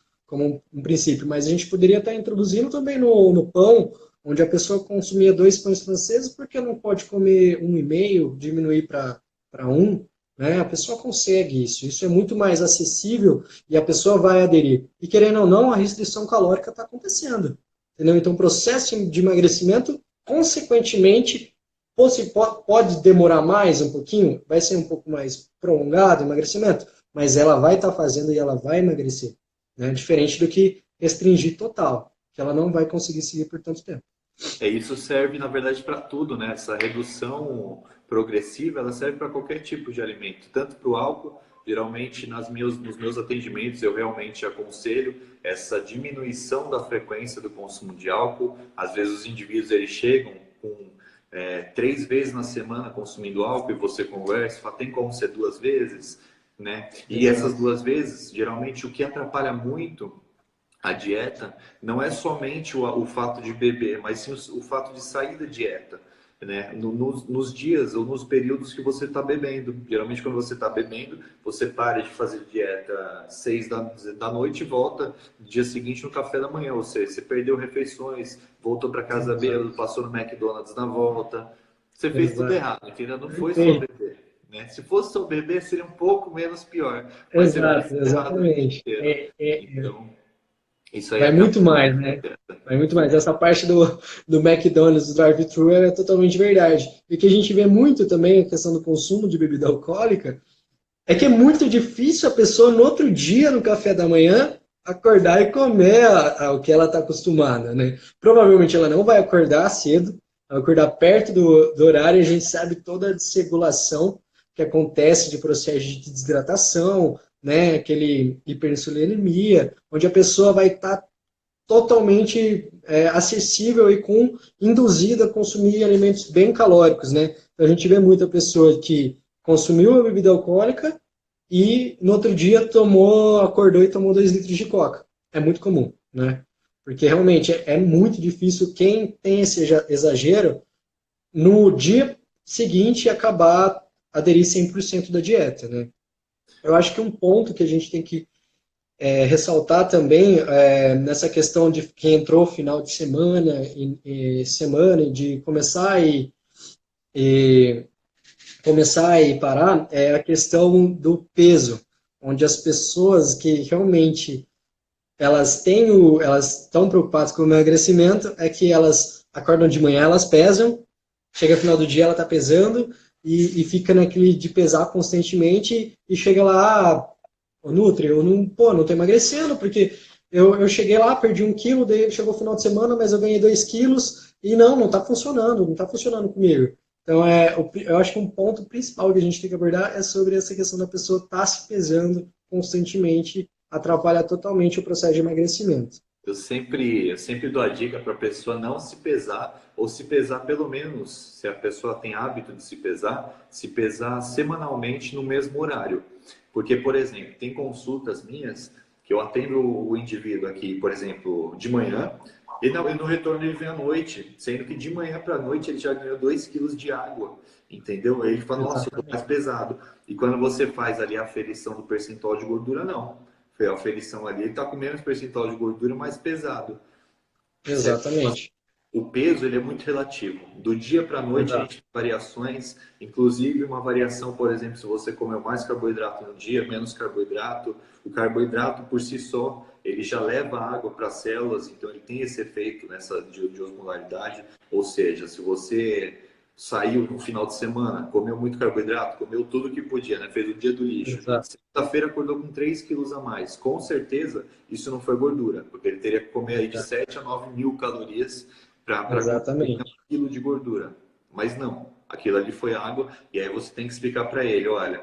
um princípio. Mas a gente poderia estar introduzindo também no pão, onde a pessoa consumia 2 pães franceses, porque não pode comer um e meio, diminuir para um, né? A pessoa consegue isso. Isso é muito mais acessível e a pessoa vai aderir. E querendo ou não, a restrição calórica está acontecendo. Entendeu? Então, o processo de emagrecimento, consequentemente, pode demorar mais um pouquinho, vai ser um pouco mais prolongado o emagrecimento, mas ela vai estar fazendo e ela vai emagrecer. Né? Diferente do que restringir total, que ela não vai conseguir seguir por tanto tempo. Isso serve, na verdade, para tudo, né? Essa redução progressiva, ela serve para qualquer tipo de alimento, tanto para o álcool. Geralmente, nos meus atendimentos, eu realmente aconselho essa diminuição da frequência do consumo de álcool. Às vezes, os indivíduos eles chegam com 3 vezes na semana consumindo álcool e você conversa, fala, tem como ser 2 vezes, né? E essas 2 vezes, geralmente, o que atrapalha muito a dieta não é somente o fato de beber, mas sim o fato de sair da dieta, né? Nos dias ou nos períodos que você está bebendo. Geralmente, quando você está bebendo, você para de fazer dieta 6 da noite e volta no dia seguinte no café da manhã. Ou seja, você perdeu refeições, voltou para casa bêbado, passou no McDonald's na volta. Você fez tudo Exato. errado, entendeu? Não foi só Perfeito. beber. Né? Se fosse só beber, seria um pouco menos pior, mas você fez Exato, tudo errado o dia exatamente. inteiro. Então, isso aí Vai acaba. muito mais, né? Vai muito mais. Essa parte do McDonald's, do drive-thru, é totalmente verdade. E o que a gente vê muito também, a questão do consumo de bebida alcoólica, é que é muito difícil a pessoa, no outro dia, no café da manhã, acordar e comer o que ela está acostumada, né? Provavelmente ela não vai acordar cedo, vai acordar perto do horário, e a gente sabe toda a desregulação que acontece de processo de desidratação, né? Aquele hiperinsulinemia, onde a pessoa vai estar totalmente acessível e induzida a consumir alimentos bem calóricos, né? Então a gente vê muita pessoa que consumiu a bebida alcoólica e no outro dia acordou e tomou 2 litros de coca. É muito comum, né? Porque realmente é muito difícil quem tem esse exagero no dia seguinte acabar aderir 100% da dieta, né? Eu acho que um ponto que a gente tem que ressaltar também nessa questão de que entrou final de semana semana de e começar e parar é a questão do peso, onde as pessoas que realmente elas estão preocupadas com o emagrecimento é que elas acordam de manhã, elas pesam, chega no final do dia ela está pesando e fica naquele de pesar constantemente e chega lá, ô Nutri, eu não, pô, não tô emagrecendo, porque eu cheguei lá, perdi 1 quilo, daí chegou o final de semana, mas eu ganhei 2 quilos, e não tá funcionando, não tá funcionando comigo. Então, eu acho que um ponto principal que a gente tem que abordar é sobre essa questão da pessoa estar se pesando constantemente, atrapalha totalmente o processo de emagrecimento. Eu sempre dou a dica para a pessoa não se pesar, ou se pesar pelo menos, se a pessoa tem hábito de se pesar semanalmente no mesmo horário. Porque, por exemplo, tem consultas minhas que eu atendo o indivíduo aqui, por exemplo, de manhã, e no retorno ele vem à noite, sendo que de manhã para a noite ele já ganhou 2 quilos de água, entendeu? Aí ele fala, nossa, eu tô mais Exatamente. pesado. E quando você faz ali a aferição do percentual de gordura, não. Foi a aferição ali, ele está com menos percentual de gordura, mais pesado. Certo? Exatamente. O peso ele é muito relativo. Do dia para a noite a Exato. gente tem variações, inclusive uma variação, por exemplo, se você comeu mais carboidrato no dia, menos carboidrato, o carboidrato por si só, ele já leva água para as células, então ele tem esse efeito nessa de osmolaridade, ou seja, saiu no final de semana, comeu muito carboidrato, comeu tudo que podia, né? Fez o dia do lixo. Segunda-feira acordou com 3 quilos a mais. Com certeza, isso não foi gordura, porque ele teria que comer aí de 7 a 9 mil calorias para conseguir 1 quilo de gordura. Mas não, aquilo ali foi água, e aí você tem que explicar para ele, olha,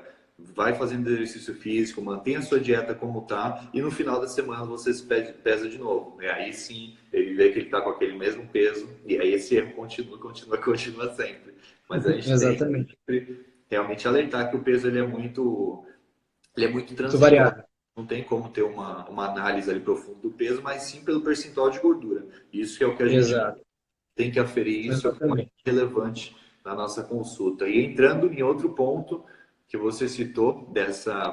vai fazendo exercício físico, mantenha a sua dieta como tá, e no final da semana você se pesa de novo. E aí sim, ele vê que ele está com aquele mesmo peso, e aí esse erro continua sempre. Mas a gente tem que realmente alertar que o peso ele é muito transitório. Não tem como ter uma análise ali profunda do peso, mas sim pelo percentual de gordura. Isso que é o que a gente tem que aferir, isso é o que é mais relevante na nossa consulta. E entrando em outro ponto que você citou,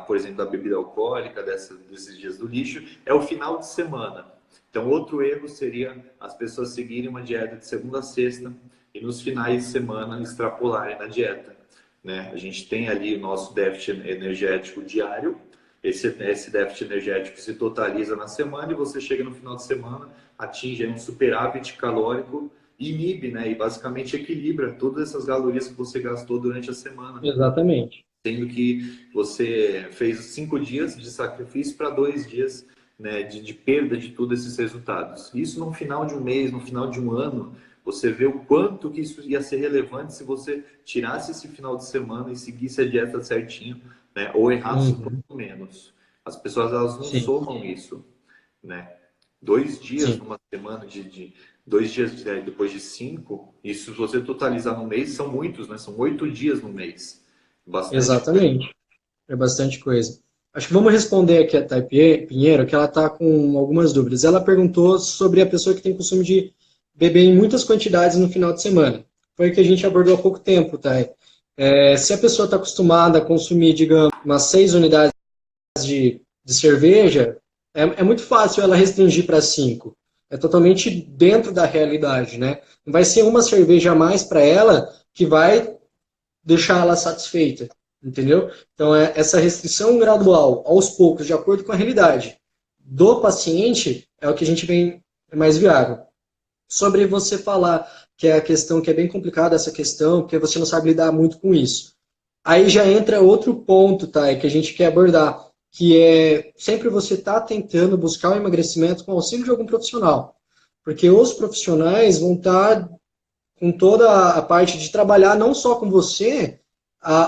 por exemplo, da bebida alcoólica, desses dias do lixo, é o final de semana. Então, outro erro seria as pessoas seguirem uma dieta de segunda a sexta e nos finais de semana extrapolarem na dieta, né? A gente tem ali o nosso déficit energético diário, esse déficit energético se totaliza na semana e você chega no final de semana, atinge um superávit calórico, inibe, né? E basicamente equilibra todas essas calorias que você gastou durante a semana. Exatamente. Sendo que você fez 5 dias de sacrifício para 2 dias, né, de perda de todos esses resultados. Isso no final de um mês, no final de um ano, você vê o quanto que isso ia ser relevante se você tirasse esse final de semana e seguisse a dieta certinho, né, ou errasse um pouco menos. As pessoas elas não somam isso, né? 2 dias numa semana de 2 dias depois de 5, isso se você totalizar no mês são muitos, né? São 8 dias no mês. Exatamente. É bastante coisa. Acho que vamos responder aqui a Thay Pinheiro, que ela está com algumas dúvidas. Ela perguntou sobre a pessoa que tem costume de beber em muitas quantidades no final de semana. Foi o que a gente abordou há pouco tempo, Thay. Se a pessoa está acostumada a consumir, digamos, umas 6 unidades de cerveja, é muito fácil ela restringir para 5. É totalmente dentro da realidade, né? Não vai ser uma cerveja a mais para ela que vai deixar ela satisfeita, entendeu? Então, essa restrição gradual, aos poucos, de acordo com a realidade do paciente, é o que a gente vê mais viável. Sobre você falar que é a questão que é bem complicada, essa questão, porque você não sabe lidar muito com isso. Aí já entra outro ponto, tá, que a gente quer abordar, que é sempre você estar tentando buscar o emagrecimento com auxílio de algum profissional. Porque os profissionais vão estar com toda a parte de trabalhar não só com você,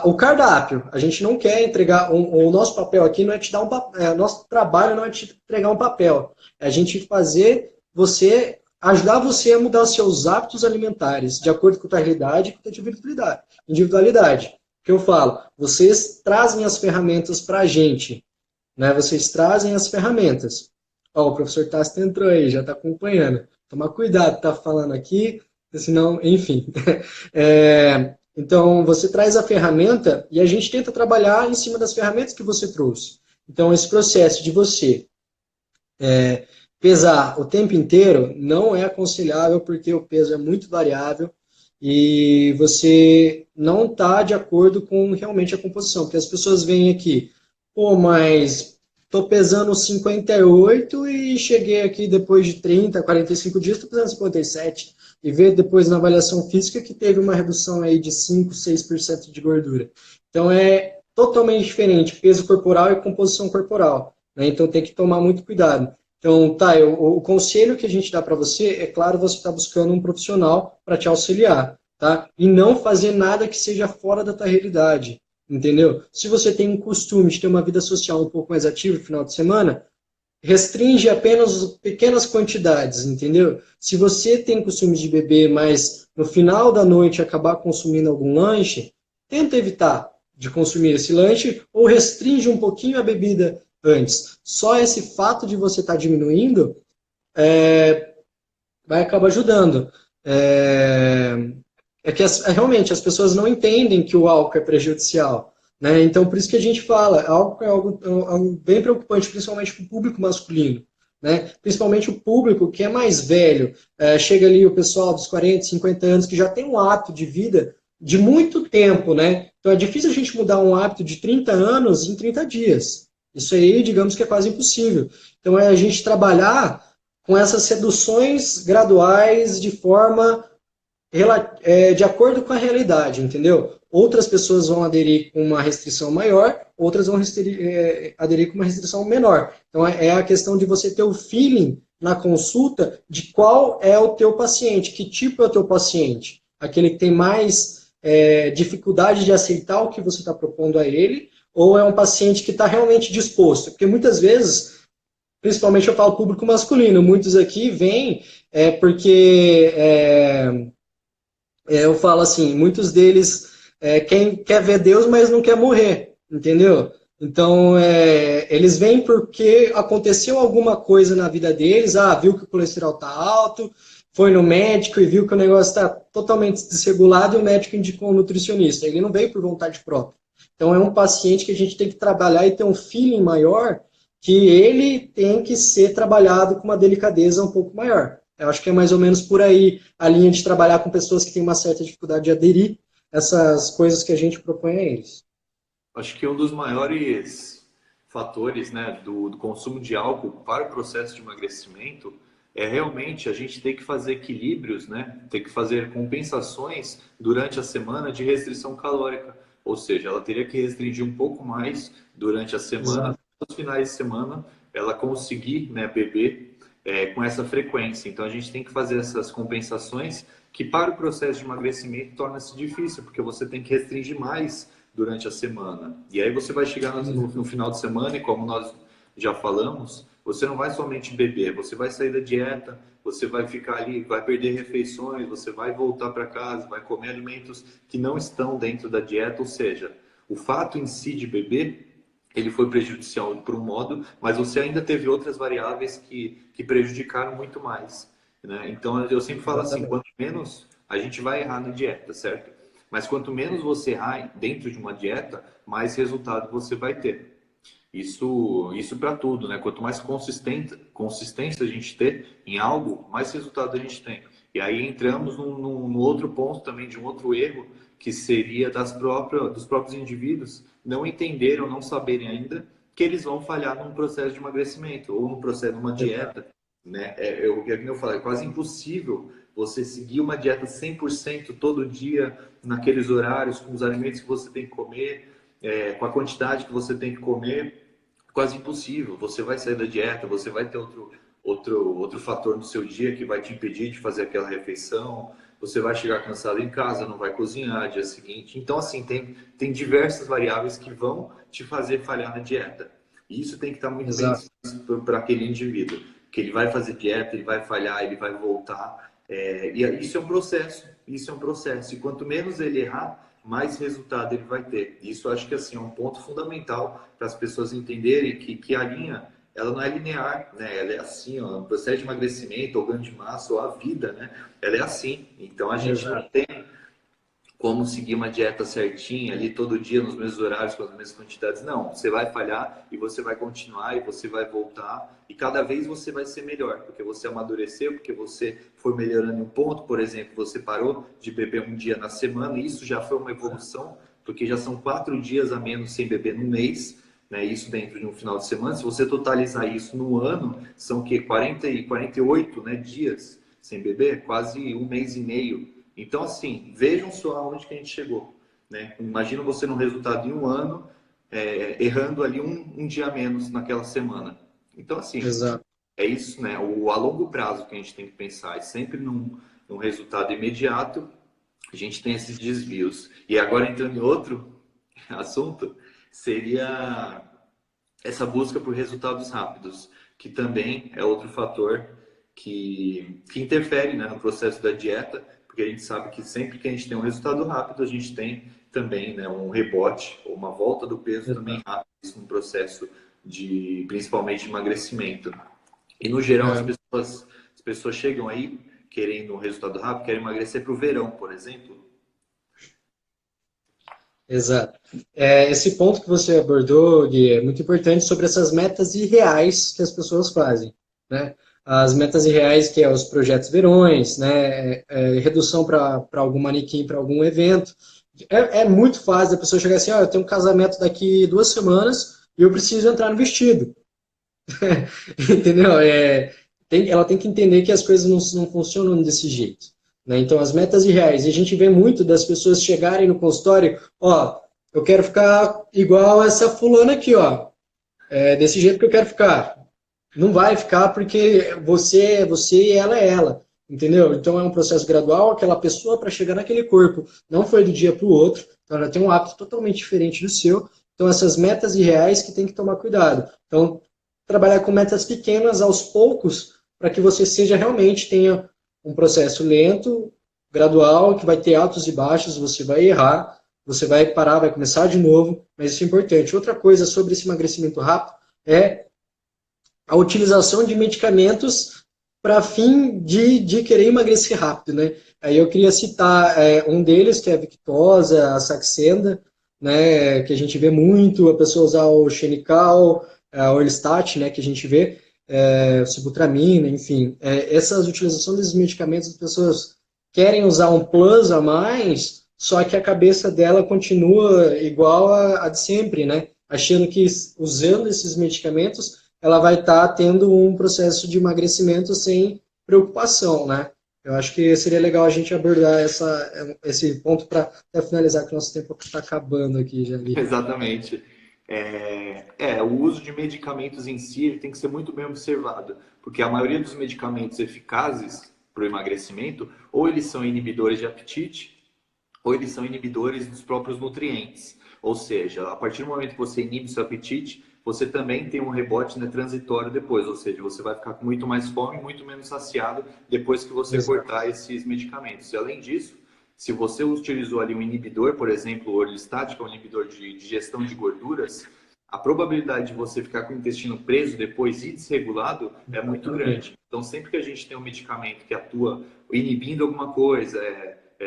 o cardápio. A gente não quer entregar, o nosso papel aqui não é te dar um papel, nosso trabalho não é te entregar um papel, é a gente fazer você, ajudar você a mudar os seus hábitos alimentares, de acordo com a tua realidade e com a tua individualidade. Que eu falo, vocês trazem as ferramentas para a gente, né? Vocês trazem as ferramentas. Ó, o professor Tassi entrou aí, já está acompanhando. Tomar cuidado, tá falando aqui, senão, enfim. Então, você traz a ferramenta e a gente tenta trabalhar em cima das ferramentas que você trouxe. Então, esse processo de você pesar o tempo inteiro não é aconselhável, porque o peso é muito variável e você não está de acordo com realmente a composição. Porque as pessoas vêm aqui, pô, mas estou pesando 58 e cheguei aqui depois de 30, 45 dias, estou pesando 57. E ver depois na avaliação física que teve uma redução aí de 5, 6% de gordura. Então é totalmente diferente peso corporal e composição corporal, né? Então tem que tomar muito cuidado. Então, tá, o conselho que a gente dá para você, é claro, você está buscando um profissional para te auxiliar, tá? E não fazer nada que seja fora da tua realidade, entendeu? Se você tem um costume de ter uma vida social um pouco mais ativa no final de semana, restringe apenas pequenas quantidades, entendeu? Se você tem costume de beber, mas no final da noite acabar consumindo algum lanche, tenta evitar de consumir esse lanche ou restringe um pouquinho a bebida antes. Só esse fato de você estar diminuindo vai acabar ajudando. É que realmente as pessoas não entendem que o álcool é prejudicial. Né? Então, por isso que a gente fala, álcool é algo bem preocupante, principalmente para o público masculino. Né? Principalmente o público que é mais velho. Chega ali o pessoal dos 40, 50 anos, que já tem um hábito de vida de muito tempo. Né? Então, é difícil a gente mudar um hábito de 30 anos em 30 dias. Isso aí, digamos que é quase impossível. Então, é a gente trabalhar com essas reduções graduais de forma de acordo com a realidade, entendeu? Outras pessoas vão aderir com uma restrição maior, outras vão aderir com uma restrição menor. Então, é a questão de você ter o feeling na consulta de qual é o teu paciente, que tipo é o teu paciente. Aquele que tem mais dificuldade de aceitar o que você está propondo a ele, ou é um paciente que está realmente disposto? Porque muitas vezes, principalmente eu falo público masculino, muitos aqui vêm porque eu falo assim, muitos deles quer ver Deus, mas não quer morrer, entendeu? Então, eles vêm porque aconteceu alguma coisa na vida deles, viu que o colesterol está alto, foi no médico e viu que o negócio está totalmente desregulado e o médico indicou um nutricionista. Ele não veio por vontade própria. Então, é um paciente que a gente tem que trabalhar e ter um feeling maior, que ele tem que ser trabalhado com uma delicadeza um pouco maior. Eu acho que é mais ou menos por aí a linha de trabalhar com pessoas que têm uma certa dificuldade de aderir essas coisas que a gente propõe a eles. Acho que um dos maiores fatores, né, do consumo de álcool para o processo de emagrecimento é realmente a gente ter que fazer equilíbrios, né, ter que fazer compensações durante a semana de restrição calórica. Ou seja, ela teria que restringir um pouco mais durante a semana, Exato. nos finais de semana, ela conseguir, né, beber com essa frequência. Então a gente tem que fazer essas compensações que para o processo de emagrecimento torna-se difícil, porque você tem que restringir mais durante a semana. E aí você vai chegar no final de semana e como nós já falamos, você não vai somente beber, você vai sair da dieta, você vai ficar ali, vai perder refeições, você vai voltar para casa, vai comer alimentos que não estão dentro da dieta, ou seja, o fato em si de beber ele foi prejudicial por um modo, mas você ainda teve outras variáveis que prejudicaram muito mais, né? Então, eu sempre falo assim, Exatamente. quanto menos a gente vai errar na dieta, certo? Mas quanto menos você errar dentro de uma dieta, mais resultado você vai ter. Isso para tudo, né? Quanto mais consistência a gente ter em algo, mais resultado a gente tem. E aí entramos no outro ponto também, de um outro erro, que seria dos próprios indivíduos não entenderem ou não saberem ainda que eles vão falhar num processo de emagrecimento ou no processo de uma dieta, né? Como eu falei, é quase impossível você seguir uma dieta 100% todo dia, naqueles horários, com os alimentos que você tem que comer, com a quantidade que você tem que comer, quase impossível. Você vai sair da dieta, você vai ter outro fator no seu dia que vai te impedir de fazer aquela refeição, você vai chegar cansado em casa, não vai cozinhar dia seguinte. Então, assim, tem diversas variáveis que vão te fazer falhar na dieta. E isso tem que estar muito bem Exato. explícito para aquele indivíduo, que ele vai fazer dieta, ele vai falhar, ele vai voltar. E isso é um processo, isso é um processo. E quanto menos ele errar, mais resultado ele vai ter. Isso eu acho que assim, é um ponto fundamental para as pessoas entenderem que a linha ela não é linear, né? Ela é assim, ó, o processo de emagrecimento, ou ganho de massa, ou a vida, né? Ela é assim. Então a gente não Exato. tem como seguir uma dieta certinha ali todo dia nos mesmos horários com as mesmas quantidades. Não, você vai falhar e você vai continuar e você vai voltar e cada vez você vai ser melhor, porque você amadureceu, porque você foi melhorando um ponto, por exemplo, você parou de beber um dia na semana e isso já foi uma evolução, porque já são 4 dias a menos sem beber no mês, né? Isso dentro de um final de semana. Se você totalizar isso no ano, são que 40 e 48, né, dias sem beber, quase um mês e meio. Então, assim, vejam só aonde que a gente chegou, né? Imagina você no resultado em um ano, errando ali um dia a menos naquela semana. Então, assim, Exato. é isso, né? A longo prazo que a gente tem que pensar. E sempre num resultado imediato, a gente tem esses desvios. E agora, entrando em outro assunto, seria essa busca por resultados rápidos, que também é outro fator que interfere, né, no processo da dieta, porque a gente sabe que sempre que a gente tem um resultado rápido, a gente tem também, né, um rebote ou uma volta do peso também Exato. rápido, isso no processo de principalmente de emagrecimento. E no geral É, as pessoas chegam aí querendo um resultado rápido, querem emagrecer para o verão, por exemplo. exato. Esse ponto que você abordou, Gui, é muito importante sobre essas metas irreais que as pessoas fazem, né? As metas irreais, que é os projetos verões, né? Redução para algum manequim, para algum evento. É muito fácil a pessoa chegar assim, ó, eu tenho um casamento daqui 2 semanas e eu preciso entrar no vestido. Entendeu? Ela tem que entender que as coisas não funcionam desse jeito. né? Então, as metas irreais. E a gente vê muito das pessoas chegarem no consultório, ó, eu quero ficar igual essa fulana aqui, ó. É desse jeito que eu quero ficar. Não vai ficar porque você e ela é ela. Entendeu? Então é um processo gradual, aquela pessoa para chegar naquele corpo não foi do dia para o outro, então ela tem um hábito totalmente diferente do seu. Então essas metas irreais que tem que tomar cuidado. Então trabalhar com metas pequenas aos poucos para que você seja realmente tenha um processo lento, gradual, que vai ter altos e baixos, você vai errar, você vai parar, vai começar de novo, mas isso é importante. Outra coisa sobre esse emagrecimento rápido é a utilização de medicamentos para fim de querer emagrecer rápido, né? Aí eu queria citar um deles, que é a Victoza, a Saxenda, né, que a gente vê muito, a pessoa usar o Xenical, a Orlistat, né, que a gente vê, Sibutramina, enfim. Essa utilização desses medicamentos, as pessoas querem usar um plus a mais, só que a cabeça dela continua igual a de sempre, né? Achando que usando esses medicamentos ela vai estar tendo um processo de emagrecimento sem preocupação, né? Eu acho que seria legal a gente abordar esse ponto para finalizar, que o nosso tempo está acabando aqui, já vi. Exatamente. O uso de medicamentos em si ele tem que ser muito bem observado, porque a maioria dos medicamentos eficazes para o emagrecimento, ou eles são inibidores de apetite, ou eles são inibidores dos próprios nutrientes. Ou seja, a partir do momento que você inibe seu apetite, você também tem um rebote, né, transitório depois, ou seja, você vai ficar com muito mais fome, muito menos saciado depois que você cortar esses medicamentos. E além disso, se você utilizou ali um inibidor, por exemplo, o Orlistat, que é um inibidor de digestão de gorduras, a probabilidade de você ficar com o intestino preso depois e desregulado é muito grande. Então, sempre que a gente tem um medicamento que atua inibindo alguma coisa,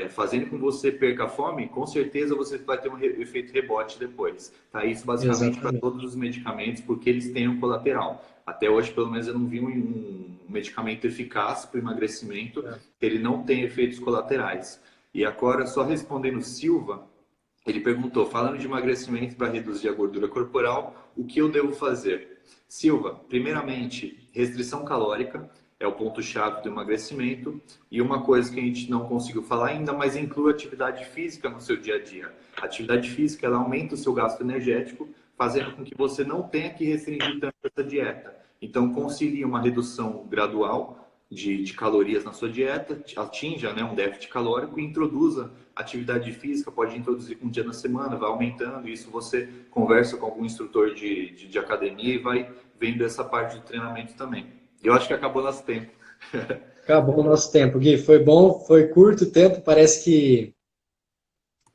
fazendo com que você perca a fome, com certeza você vai ter um efeito rebote depois. Tá? Isso basicamente para todos os medicamentos, porque eles têm um colateral. Até hoje, pelo menos, eu não vi um medicamento eficaz para o emagrecimento que ele não tem efeitos colaterais. E agora, só respondendo Silva, ele perguntou, falando de emagrecimento para reduzir a gordura corporal, o que eu devo fazer? Silva, primeiramente, restrição calórica é o ponto-chave do emagrecimento. E uma coisa que a gente não conseguiu falar ainda, mas inclui atividade física no seu dia a dia. A atividade física, ela aumenta o seu gasto energético, fazendo com que você não tenha que restringir tanto essa dieta. Então, concilie uma redução gradual de calorias na sua dieta, atinja, né, um déficit calórico e introduza atividade física, pode introduzir um dia na semana, vai aumentando, isso você conversa com algum instrutor de academia e vai vendo essa parte do treinamento também. Eu acho que acabou nosso tempo. Acabou o nosso tempo, Gui. Foi bom, foi curto o tempo, parece que...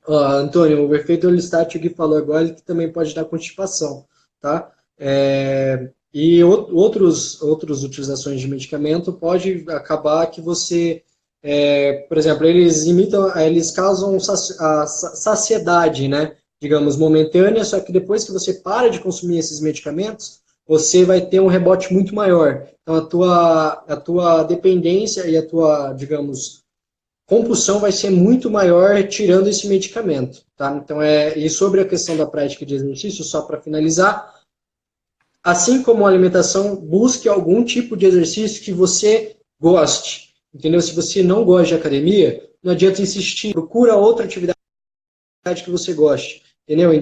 Antônio, o efeito Orlistat, o Gui falou agora, ele também pode dar constipação, tá? E outras utilizações de medicamento pode acabar que você, por exemplo, eles causam a saciedade, né? Digamos, momentânea, só que depois que você para de consumir esses medicamentos, você vai ter um rebote muito maior. Então, a tua dependência e a tua, digamos, compulsão vai ser muito maior tirando esse medicamento, tá? Então, e sobre a questão da prática de exercício, só para finalizar, assim como a alimentação, busque algum tipo de exercício que você goste, entendeu? Se você não gosta de academia, não adianta insistir, procura outra atividade que você goste, entendeu?